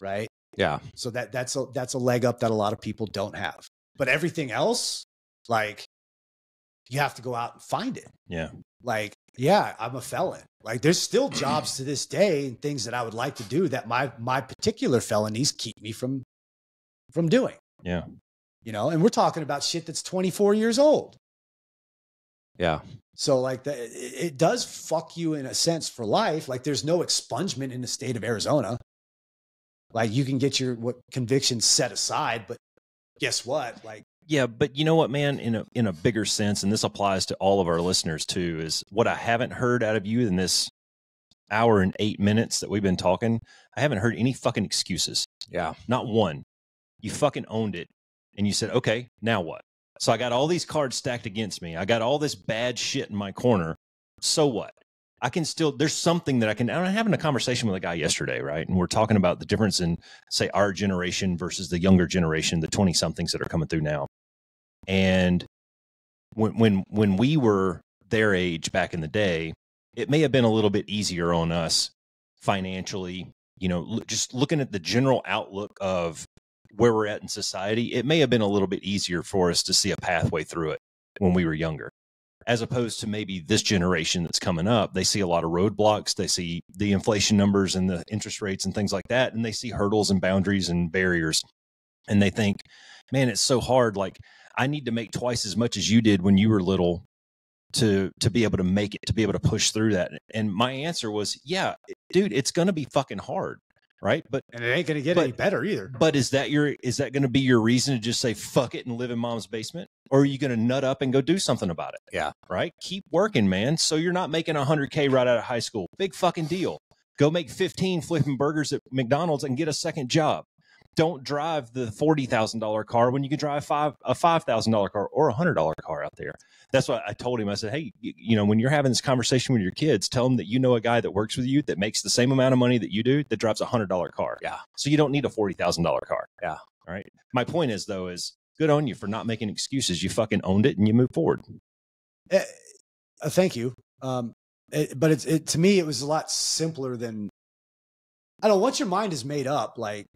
Speaker 3: Right.
Speaker 2: Yeah. So
Speaker 3: that's a leg up that a lot of people don't have, but everything else, like you have to go out and find it.
Speaker 1: Yeah.
Speaker 3: Like, yeah, I'm a felon. Like there's still jobs to this day and things that I would like to do that my particular felonies keep me from doing.
Speaker 1: Yeah.
Speaker 3: You know, and we're talking about shit that's 24 years old.
Speaker 2: Yeah.
Speaker 3: So like it does fuck you in a sense for life. Like there's no expungement in the state of Arizona. Like you can get your convictions set aside, but guess what? Like,
Speaker 1: yeah, but you know what, man, in a bigger sense, and this applies to all of our listeners too, is what I haven't heard out of you in this hour and 8 minutes that we've been talking. I haven't heard any fucking excuses.
Speaker 2: Yeah.
Speaker 1: Not one. You fucking owned it. And you said, okay, now what? So I got all these cards stacked against me. I got all this bad shit in my corner. So what? I can still, there's something that I can, I'm having a conversation with a guy yesterday, right? And we're talking about the difference in, say, our generation versus the younger generation, the 20-somethings that are coming through now. And when we were their age back in the day, it may have been a little bit easier on us financially, you know, just looking at the general outlook of where we're at in society, it may have been a little bit easier for us to see a pathway through it when we were younger. As opposed to maybe this generation that's coming up, they see a lot of roadblocks. They see the inflation numbers and the interest rates and things like that. And they see hurdles and boundaries and barriers. And they think, man, it's so hard. Like I need to make twice as much as you did when you were little to be able to make it, to be able to push through that. And my answer was, yeah, dude, it's going to be fucking hard. Right. And
Speaker 3: it ain't going to get any better either.
Speaker 1: But is that going to be your reason to just say, fuck it and live in mom's basement? Or are you going to nut up and go do something about it?
Speaker 2: Yeah.
Speaker 1: Right. Keep working, man. So you're not making $100K right out of high school. Big fucking deal. Go make 15 flipping burgers at McDonald's and get a second job. Don't drive the $40,000 car when you can drive a $5,000 car or a $100 car out there. That's what I told him. I said, hey, you know, when you're having this conversation with your kids, tell them that you know a guy that works with you that makes the same amount of money that you do that drives a $100 car.
Speaker 2: Yeah.
Speaker 1: So you don't need a $40,000 car.
Speaker 2: Yeah.
Speaker 1: All right. My point is, though, is good on you for not making excuses. You fucking owned it and you move forward.
Speaker 3: Thank you. But to me, it was a lot simpler than, I don't know, once your mind is made up, like,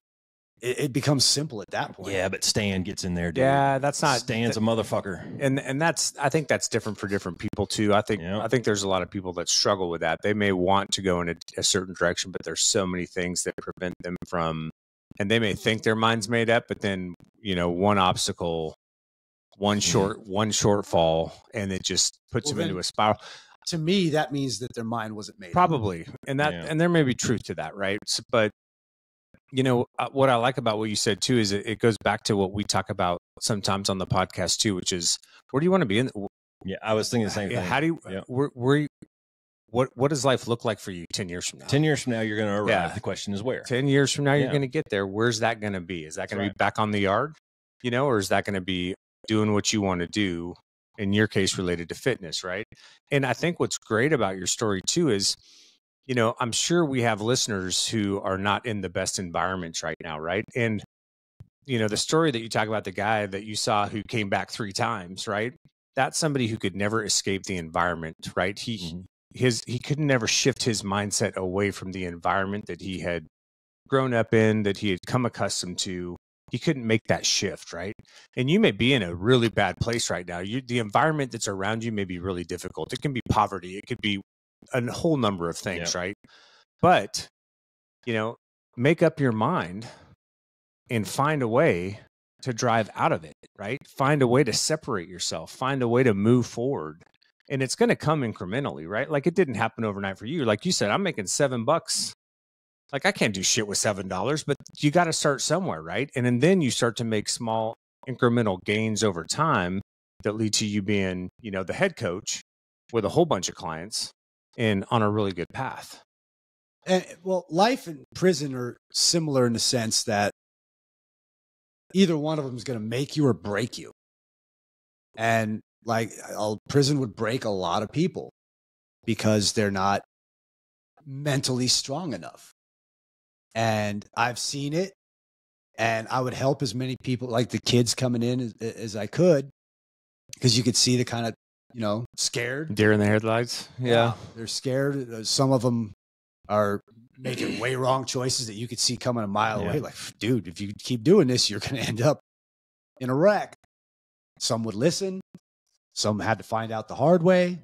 Speaker 3: it becomes simple at that point.
Speaker 1: Yeah, but Stan gets in there, dude.
Speaker 2: Yeah, that's not
Speaker 1: Stan's a motherfucker.
Speaker 2: And that's, I think that's different for different people too. I think there's a lot of people that struggle with that. They may want to go in a certain direction, but there's so many things that prevent them from, and they may think their mind's made up, but then, you know, one obstacle, one shortfall, and it just puts them into a spiral.
Speaker 3: To me, that means that their mind wasn't made
Speaker 2: Probably.
Speaker 3: up.
Speaker 2: And that, and there may be truth to that, right? But you know, what I like about what you said too, is it goes back to what we talk about sometimes on the podcast too, which is, where do you want to be in?
Speaker 1: Yeah, I was thinking the same thing.
Speaker 2: How do you, what does life look like for you 10 years from now?
Speaker 1: 10 years from now, you're going to arrive. Yeah. The question is where?
Speaker 2: 10 years from now, you're going to get there. Where's that going to be? Is that going to be back on the yard, you know, or is that going to be doing what you want to do, in your case, related to fitness, right? And I think what's great about your story too is, you know, I'm sure we have listeners who are not in the best environments right now, right? And, you know, the story that you talk about, the guy that you saw who came back 3 times, right? That's somebody who could never escape the environment, right? He could never shift his mindset away from the environment that he had grown up in, that he had come accustomed to. you couldn't make that shift, right? And you may be in a really bad place right now. The environment that's around you may be really difficult. It can be poverty. It could be a whole number of things, right? But, make up your mind and find a way to drive out of it, right? Find a way to separate yourself, find a way to move forward. And it's going to come incrementally, right? Like it didn't happen overnight for you. Like you said, I'm making $7. Like I can't do shit with $7, but you got to start somewhere, right? And then you start to make small incremental gains over time that lead to you being, the head coach with a whole bunch of clients and on a really good path.
Speaker 3: And well, life and prison are similar in the sense that either one of them is going to make you or break you. And like prison would break a lot of people because they're not mentally strong enough. And I've seen it, and I would help as many people, like the kids coming in as I could, because you could see the kind of, scared.
Speaker 2: Deer in the headlights. Yeah.
Speaker 3: They're scared. Some of them are making way wrong choices that you could see coming a mile away. Like, dude, if you keep doing this, you're going to end up in a wreck. Some would listen. Some had to find out the hard way.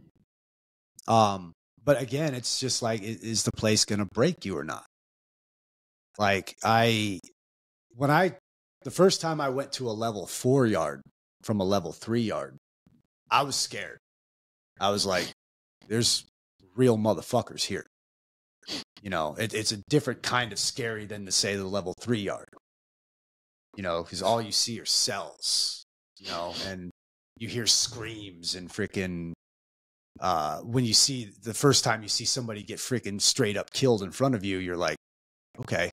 Speaker 3: But again, it's just like, is the place going to break you or not? Like the first time I went to a level 4 yard from a level 3 yard, I was scared. I was like, there's real motherfuckers here. It's a different kind of scary than to say the level 3 yard, because all you see are cells, and you hear screams and freaking, when you see the first time you see somebody get freaking straight up killed in front of you, you're like, okay.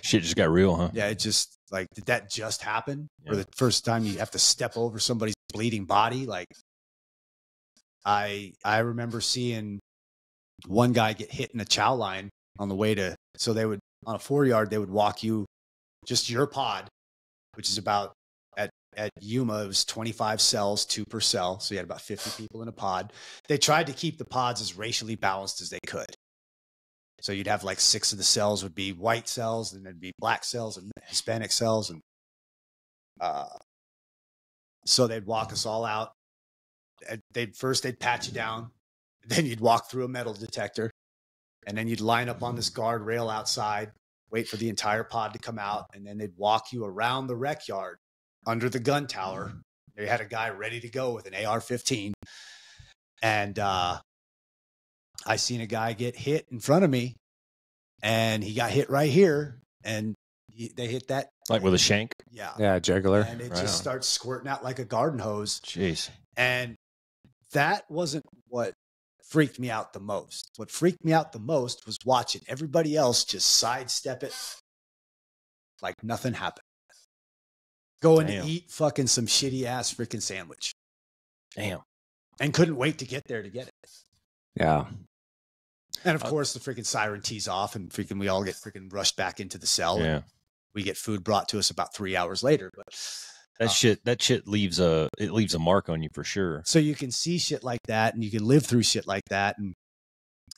Speaker 1: Shit just got real, huh?
Speaker 3: Yeah, it just like, did that just happen? Yeah. Or the first time you have to step over somebody's bleeding body? Like, I remember seeing one guy get hit in a chow line on the way to, so they would, on a 4 yard, they would walk you just your pod, which is about, at Yuma, it was 25 cells, 2 per cell. So you had about 50 people in a pod. They tried to keep the pods as racially balanced as they could. So you'd have like 6 of the cells would be white cells, and there'd be black cells and Hispanic cells. And so they'd walk us all out. They'd pat you down. Then you'd walk through a metal detector. And then you'd line up on this guardrail outside, wait for the entire pod to come out. And then they'd walk you around the rec yard under the gun tower. They had a guy ready to go with an AR-15. And I seen a guy get hit in front of me, and he got hit right here, and they hit that.
Speaker 1: Like with a shank?
Speaker 3: Yeah.
Speaker 2: Yeah, jugular.
Speaker 3: And it just starts squirting out like a garden hose.
Speaker 1: Jeez.
Speaker 3: And that wasn't what freaked me out the most. What freaked me out the most was watching everybody else just sidestep it like nothing happened. Going to eat fucking some shitty ass freaking sandwich.
Speaker 1: Damn.
Speaker 3: And couldn't wait to get there to get it.
Speaker 2: Yeah.
Speaker 3: And of course, the freaking siren tees off, and freaking we all get freaking rushed back into the cell.
Speaker 1: Yeah.
Speaker 3: And we get food brought to us about 3 hours later. But
Speaker 1: that shit leaves a mark on you for sure.
Speaker 3: So you can see shit like that, and you can live through shit like that, and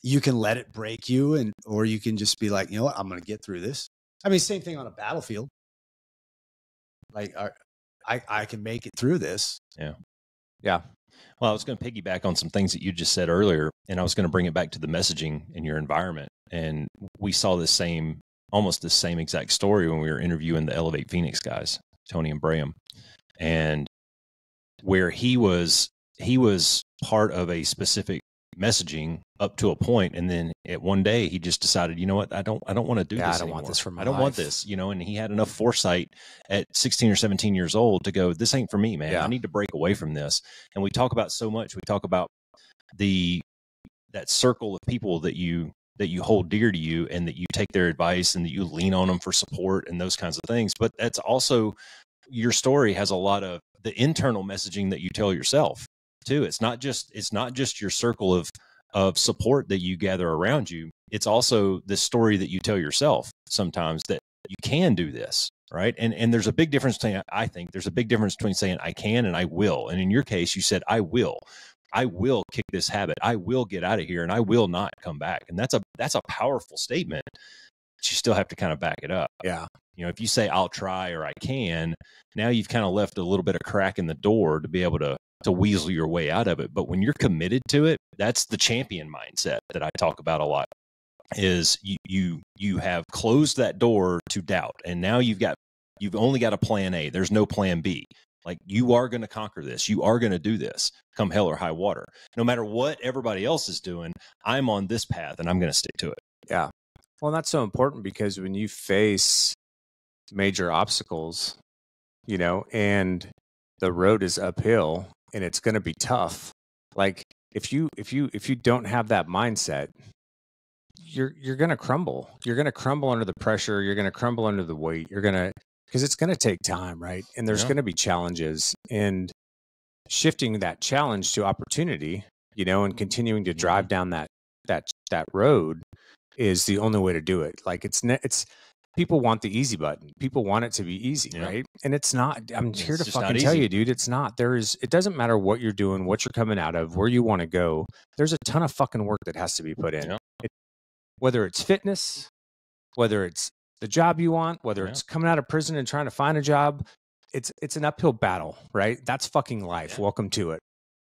Speaker 3: you can let it break you, or you can just be like, you know what, I'm going to get through this. I mean, same thing on a battlefield. Like, I can make it through this.
Speaker 1: Yeah.
Speaker 2: Yeah.
Speaker 1: Well, I was going to piggyback on some things that you just said earlier, and I was going to bring it back to the messaging in your environment. And we saw almost the same exact story when we were interviewing the Elevate Phoenix guys, Tony and Braham, and where he was part of a specific messaging up to a point, and then at one day he just decided, you know what, I don't want to do this.
Speaker 2: I don't
Speaker 1: anymore.
Speaker 2: want this for my
Speaker 1: I don't
Speaker 2: life.
Speaker 1: want this, and he had enough foresight at 16 or 17 years old to go, this ain't for me, man.
Speaker 2: Yeah.
Speaker 1: I need to break away from this. And we talk about so much. We talk about that circle of people that you hold dear to you, and that you take their advice, and that you lean on them for support and those kinds of things. But that's also, your story has a lot of the internal messaging that you tell yourself too. It's not just your circle of support that you gather around you. It's also the story that you tell yourself sometimes, that you can do this, right? And there's a big difference between, I think there's a big difference between saying I can and I will. And in your case, you said, I will kick this habit. I will get out of here, and I will not come back. And that's a powerful statement, but you still have to kind of back it up.
Speaker 2: Yeah.
Speaker 1: You know, if you say I'll try or I can, now you've kind of left a little bit of crack in the door to be able to weasel your way out of it. But when you're committed to it, that's the champion mindset that I talk about a lot. Is you have closed that door to doubt, and now you've only got a plan A. There's no plan B. Like, you are going to conquer this. You are going to do this, come hell or high water. No matter what everybody else is doing, I'm on this path, and I'm going to stick to it.
Speaker 2: Yeah. Well, that's so important, because when you face major obstacles, you know, and the road is uphill and it's going to be tough. Like, if you don't have that mindset, you're going to crumble. You're going to crumble under the pressure. You're going to crumble under the weight. Because it's going to take time, right? And there's going to be challenges, and shifting that challenge to opportunity, you know, and continuing to drive down that road is the only way to do it. Like, it's people want the easy button. People want it to be easy, right? And it's not. I'm here to fucking tell you, dude, it's not. It doesn't matter what you're doing, what you're coming out of, where you want to go. There's a ton of fucking work that has to be put in. Whether it's fitness, whether it's the job you want, whether it's coming out of prison and trying to find a job, it's an uphill battle, right? That's fucking life. Welcome to it.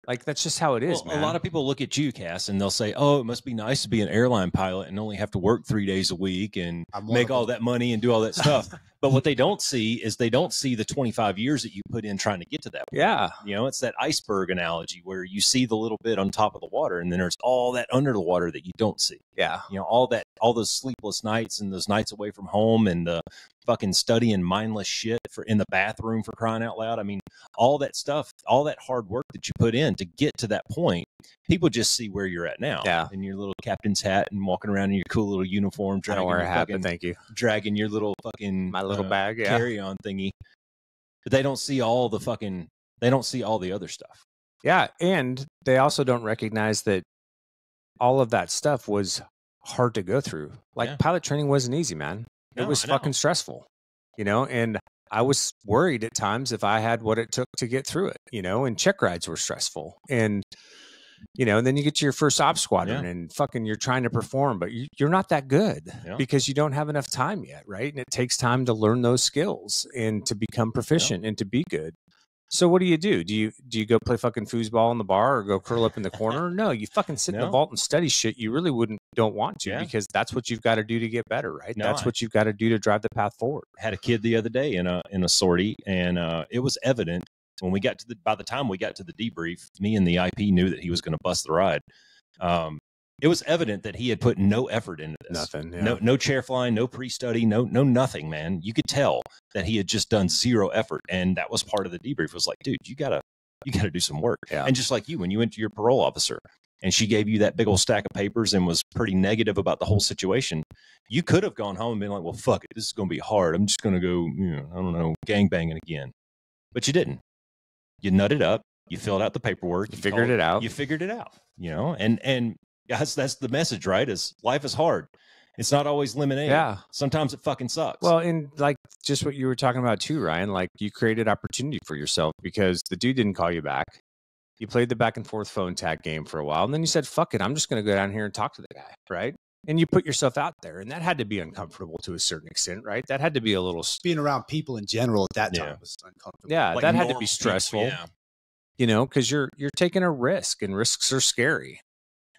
Speaker 2: Like, that's just how it is, man.
Speaker 1: A lot of people look at you, Cass, and they'll say, oh, it must be nice to be an airline pilot and only have to work 3 days a week and make all that money and do all that stuff. But what they don't see is they don't see the 25 years that you put in trying to get to that point.
Speaker 2: Yeah.
Speaker 1: You know, it's that iceberg analogy where you see the little bit on top of the water, and then there's all that under the water that you don't see.
Speaker 2: Yeah.
Speaker 1: You know, all those sleepless nights and those nights away from home and the fucking studying mindless shit in the bathroom, for crying out loud. I mean, all that stuff, all that hard work that you put in to get to that point, people just see where you're at now.
Speaker 2: Yeah.
Speaker 1: In your little captain's hat and walking around in your cool little uniform.
Speaker 2: I don't wear a hat, but thank you.
Speaker 1: Dragging your little fucking
Speaker 2: my little bag,
Speaker 1: carry-on thingy. But they don't see all the other stuff.
Speaker 2: Yeah, and they also don't recognize that all of that stuff was hard to go through. Like, pilot training wasn't easy, man. It was fucking stressful, you know, and I was worried at times if I had what it took to get through it, you know, and check rides were stressful. And, you know, and then you get to your first op squadron and fucking you're trying to perform, but you're not that good because you don't have enough time yet, right? And it takes time to learn those skills and to become proficient and to be good. So what do? Do you go play fucking foosball in the bar or go curl up in the corner? No, you fucking sit in the vault and study shit you really don't want to because that's what you've got to do to get better, right? That's what you've got to do to drive the path forward.
Speaker 1: Had a kid the other day in a sortie, and it was evident when we got to by the time we got to the debrief, me and the IP knew that he was going to bust the ride. It was evident that he had put no effort into this.
Speaker 2: Nothing.
Speaker 1: No chair flying, no pre-study, no nothing, man. You could tell that he had just done zero effort. And that was part of the debrief. It was like, dude, you gotta do some work.
Speaker 2: Yeah.
Speaker 1: And just like you, when you went to your parole officer and she gave you that big old stack of papers and was pretty negative about the whole situation, you could have gone home and been like, well, fuck it. This is going to be hard. I'm just going to go, I don't know, gangbanging again. But you didn't. You nutted up. You filled out the paperwork.
Speaker 2: You figured it out.
Speaker 1: You figured it out, and that's the message, right? Is life is hard. It's not always lemonade.
Speaker 2: Yeah.
Speaker 1: Sometimes it fucking sucks.
Speaker 2: Well, and like just what you were talking about too, Ryan, like you created opportunity for yourself because the dude didn't call you back. You played the back and forth phone tag game for a while. And then you said, fuck it, I'm just going to go down here and talk to the guy. Right. And you put yourself out there. And that had to be uncomfortable to a certain extent, right? That had to be a little...
Speaker 3: Being around people in general at that time was uncomfortable.
Speaker 2: Yeah,
Speaker 3: like
Speaker 2: that had to be stressful. Yeah. Because you're taking a risk and risks are scary.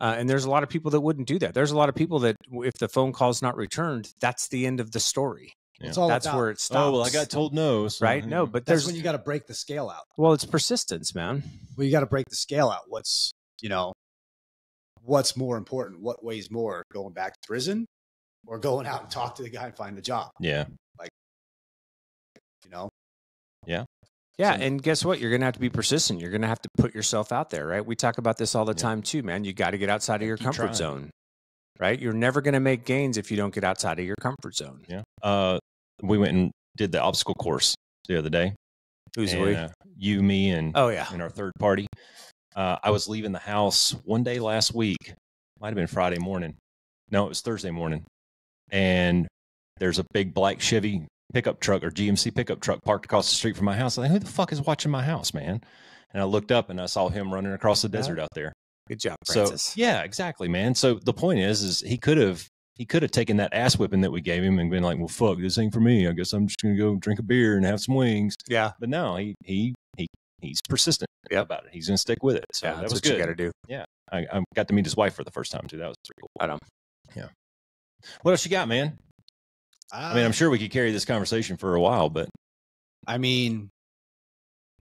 Speaker 2: And there's a lot of people that wouldn't do that. There's a lot of people that if the phone call's not returned, that's the end of the story.
Speaker 3: Yeah. That's
Speaker 2: where it stops.
Speaker 1: Oh, well, I got told no. So,
Speaker 2: right? No, but
Speaker 3: that's when you got to break the scale out.
Speaker 2: Well, it's persistence, man.
Speaker 3: Well, you got to break the scale out. What's more important? What weighs more, going back to prison or going out and talk to the guy and find a job?
Speaker 1: Yeah.
Speaker 2: Yeah. Yeah. And guess what? You're going to have to be persistent. You're going to have to put yourself out there, right? We talk about this all the time too, man. You got to get outside of your comfort zone, right? You're never going to make gains if you don't get outside of your comfort zone.
Speaker 1: Yeah. We went and did the obstacle course the other day.
Speaker 2: Who's we?
Speaker 1: You, me, and
Speaker 2: and
Speaker 1: our third party. I was leaving the house one day last week. Might have been Friday morning. No, it was Thursday morning. And there's a big black Chevy pickup truck or GMC pickup truck parked across the street from my house. I thought, who the fuck is watching my house, man? And I looked up and I saw him running across the desert out there.
Speaker 2: Good job, Francis.
Speaker 1: So, yeah, exactly, man. So the point is he could have he could have taken that ass whipping that we gave him and been like, well, fuck, this ain't for me. I guess I'm just going to go drink a beer and have some wings.
Speaker 2: Yeah.
Speaker 1: But no, he's persistent about it. He's going to stick with it. So
Speaker 2: yeah,
Speaker 1: that
Speaker 2: that's
Speaker 1: was
Speaker 2: what
Speaker 1: good.
Speaker 2: you got to do.
Speaker 1: Yeah. I got to meet his wife for the first time too. That was pretty cool.
Speaker 2: I know.
Speaker 1: Yeah. What else you got, man? I mean, I'm sure we could carry this conversation for a while, but
Speaker 3: I mean,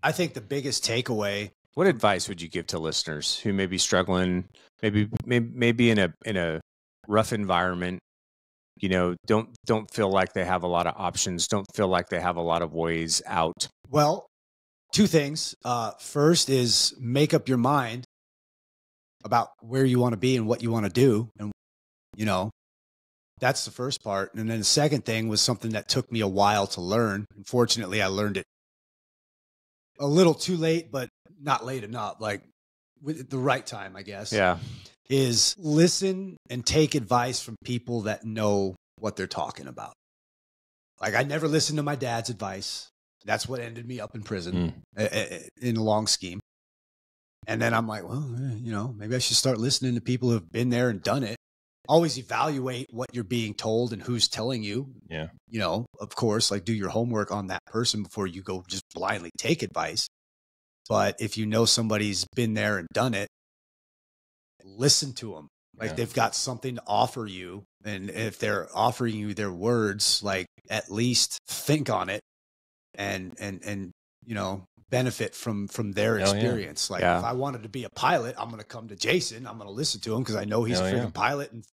Speaker 3: I think the biggest takeaway.
Speaker 2: What advice would you give to listeners who may be struggling, maybe in a rough environment? You know, don't feel like they have a lot of options. Don't feel like they have a lot of ways out.
Speaker 3: Well, two things. First is make up your mind about where you want to be and what you want to do. And, you know, that's the first part. And then the second thing was something that took me a while to learn. Unfortunately, I learned it a little too late, but not late enough, like with the right time, I guess.
Speaker 2: Yeah.
Speaker 3: Is listen and take advice from people that know what they're talking about. Like I never listened to my dad's advice. That's what ended me up in prison in a long scheme. And then I'm like, well, you know, maybe I should start listening to people who have been there and done it. Always evaluate what you're being told and who's telling you.
Speaker 1: Yeah.
Speaker 3: You know, of course, like do your homework on that person before you go just blindly take advice. But if you know somebody's been there and done it, listen to them. Like they've got something to offer you. And if they're offering you their words, like at least think on it and you know, benefit from their experience. Like if I wanted to be a pilot, I'm going to come to Jason. I'm going to listen to him because I know he's a freaking pilot and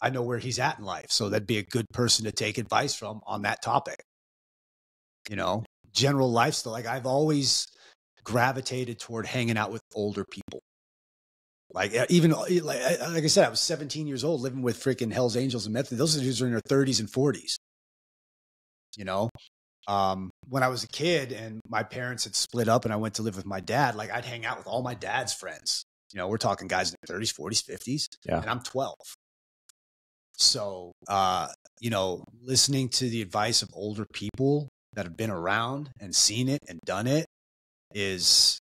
Speaker 3: I know where he's at in life. So that'd be a good person to take advice from on that topic. You know, general lifestyle. Like I've always gravitated toward hanging out with older people. Like even like I said, I was 17 years old living with freaking Hell's Angels and Method. Those dudes are in their 30s and 40s. You know, when I was a kid and my parents had split up and I went to live with my dad, like I'd hang out with all my dad's friends. You know, we're talking guys in their 30s, 40s, 50s, and I'm 12. So, you know, listening to the advice of older people that have been around and seen it and done it is,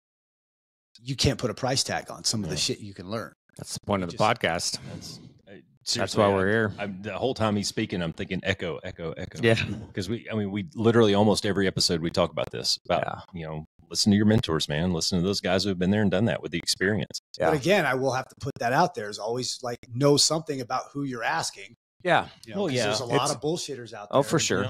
Speaker 3: you can't put a price tag on some of the shit you can learn.
Speaker 2: That's the point of the podcast. That's why we're here.
Speaker 1: The whole time he's speaking, I'm thinking echo, echo, echo.
Speaker 2: Yeah.
Speaker 1: Because we literally almost every episode we talk about this, about, you know, listen to your mentors, man. Listen to those guys who have been there and done that with the experience.
Speaker 3: Yeah. But again, I will have to put that out there is always like know something about who you're asking.
Speaker 2: Yeah.
Speaker 3: You know, there's a lot of bullshitters out there.
Speaker 2: Oh, for sure.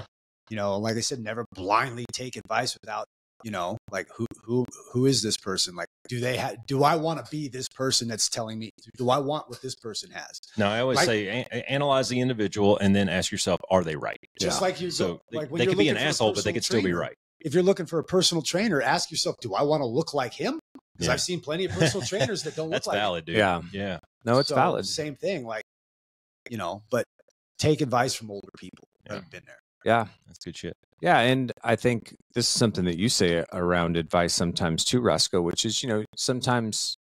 Speaker 3: You know, like I said, never blindly take advice without, you know, like who is this person? Like, do I want to be this person that's telling me, do I want what this person has?
Speaker 1: No, I always say analyze the individual and then ask yourself, are they right?
Speaker 3: Just like you.
Speaker 1: So
Speaker 3: like
Speaker 1: they could be an asshole, but they could still be right.
Speaker 3: If you're looking for a personal trainer, ask yourself, do I want to look like him? Because I've seen plenty of personal trainers that don't look like him.
Speaker 1: That's valid, dude.
Speaker 2: Yeah.
Speaker 1: Yeah.
Speaker 2: No, it's valid.
Speaker 3: Same thing. Like, you know, but take advice from older people that have been there.
Speaker 2: Yeah.
Speaker 1: That's good shit.
Speaker 2: Yeah. And I think this is something that you say around advice sometimes too, Roscoe, which is, you know, sometimes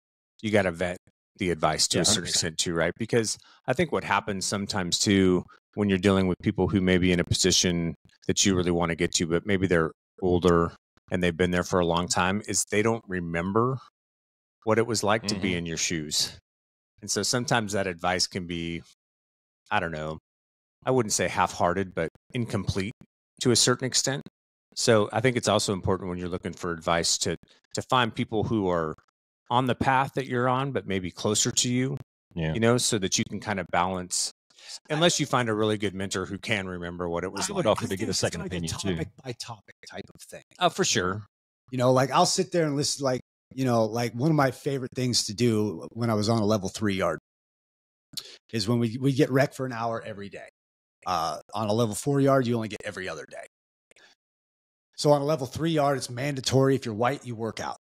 Speaker 2: you got to vet the advice to a certain extent too, right? Because I think what happens sometimes too, when you're dealing with people who may be in a position that you really want to get to, but maybe they're older and they've been there for a long time, is they don't remember what it was like to be in your shoes. And so sometimes that advice can be, I don't know, I wouldn't say half-hearted, but incomplete to a certain extent. So I think it's also important when you're looking for advice to find people who are on the path that you're on, but maybe closer to you, you know, so that you can kind of balance, unless you find a really good mentor who can remember what it was like.
Speaker 1: I would offer to get a second opinion too.
Speaker 3: Topic by topic type of thing.
Speaker 2: Oh, for sure.
Speaker 3: You know, like I'll sit there and listen, like, you know, like one of my favorite things to do when I was on a level 3 yard is when we get wrecked for an hour every day. On a level 4 yard, you only get every other day. So on a level 3 yard, it's mandatory. If you're white, you work out.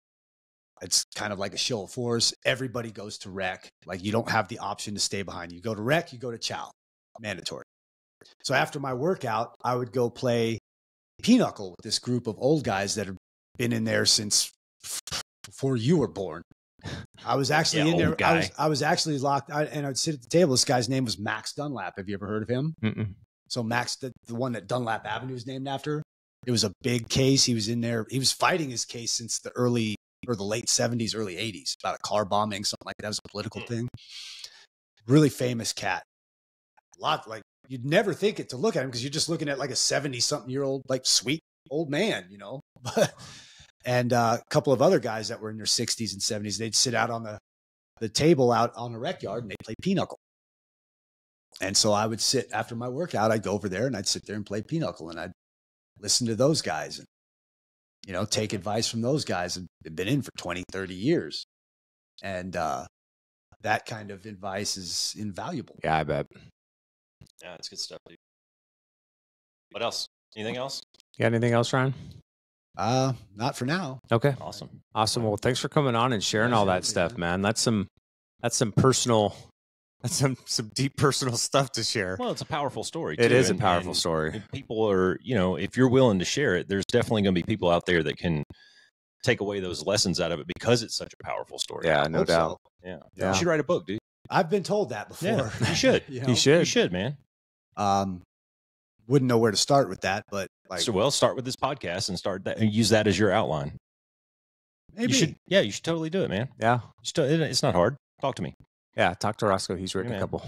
Speaker 3: It's kind of like a show of force. Everybody goes to rec. Like you don't have the option to stay behind. You go to rec, you go to chow. Mandatory. So after my workout, I would go play pinochle with this group of old guys that have been in there since before you were born. I was actually in there. I was actually locked out, and I'd sit at the table. This guy's name was Max Dunlap. Have you ever heard of him? So Max, the one that Dunlap Avenue is named after. It was a big case. He was in there. He was fighting his case since the late 70s, early 80s about a car bombing, something like that. It was a political thing. Really famous cat. lot, like you'd never think it to look at him because you're just looking at like a 70-something-year-old, like sweet old man, you know. And a couple of other guys that were in their 60s and 70s, they'd sit out on the table out on the rec yard and they'd play pinochle. And so I would sit after my workout, I'd go over there and I'd sit there and play pinochle, and I'd listen to those guys and, you know, take advice from those guys that have been in for 20, 30 years. And that kind of advice is invaluable.
Speaker 2: Yeah, I bet.
Speaker 1: Yeah, that's good stuff, dude. What else? Anything else?
Speaker 2: You got anything else, Ryan?
Speaker 3: Not for now.
Speaker 2: Okay.
Speaker 1: Awesome.
Speaker 2: Well, thanks for coming on and sharing all that stuff, man. That's some personal, that's some deep personal stuff to share.
Speaker 1: Well, it's a powerful story, too.
Speaker 2: It is a powerful story.
Speaker 1: If people are, you know, if you're willing to share it, there's definitely going to be people out there that can take away those lessons out of it because it's such a powerful story.
Speaker 2: Yeah, no doubt.
Speaker 1: So. Yeah. You should write a book, dude.
Speaker 3: I've been told that before.
Speaker 1: Yeah, you should.
Speaker 3: You know?
Speaker 2: You should.
Speaker 1: You should, man.
Speaker 3: Wouldn't know where to start with that, but like,
Speaker 1: So, well, start with this podcast and start that and use that as your outline.
Speaker 3: maybe.
Speaker 1: You should, yeah, you should totally do it, man.
Speaker 2: Yeah.
Speaker 1: It's not hard. Talk to me.
Speaker 2: Yeah. Talk to Roscoe. He's written
Speaker 1: Yeah,
Speaker 2: a
Speaker 1: man.
Speaker 2: couple.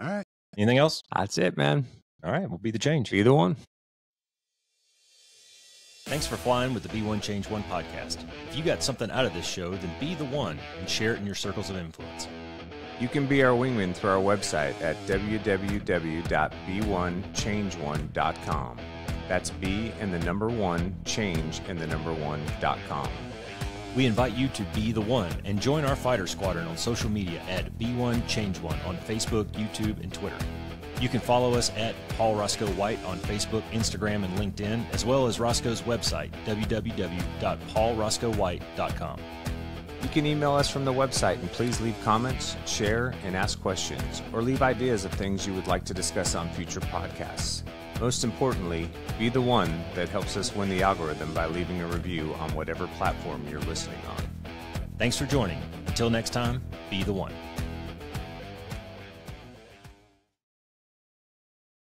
Speaker 3: All right.
Speaker 1: Anything else?
Speaker 2: That's it, man.
Speaker 1: All right, we'll be the change.
Speaker 2: Be the one.
Speaker 1: Thanks for flying with the Be One Change One podcast. If you got something out of this show, then be the one and share it in your circles of influence.
Speaker 2: You can be our wingman through our website at www.be1change1.com. That's B and the number 1, change and the number 1.com.
Speaker 1: We invite you to be the one and join our fighter squadron on social media at Be1Change1 on Facebook, YouTube, and Twitter. You can follow us at Paul Roscoe White on Facebook, Instagram, and LinkedIn, as well as Roscoe's website, www.paulroscoewhite.com.
Speaker 2: You can email us from the website and please leave comments, share, and ask questions, or leave ideas of things you would like to discuss on future podcasts. Most importantly, be the one that helps us win the algorithm by leaving a review on whatever platform you're listening on.
Speaker 1: Thanks for joining. Until next time, be the one.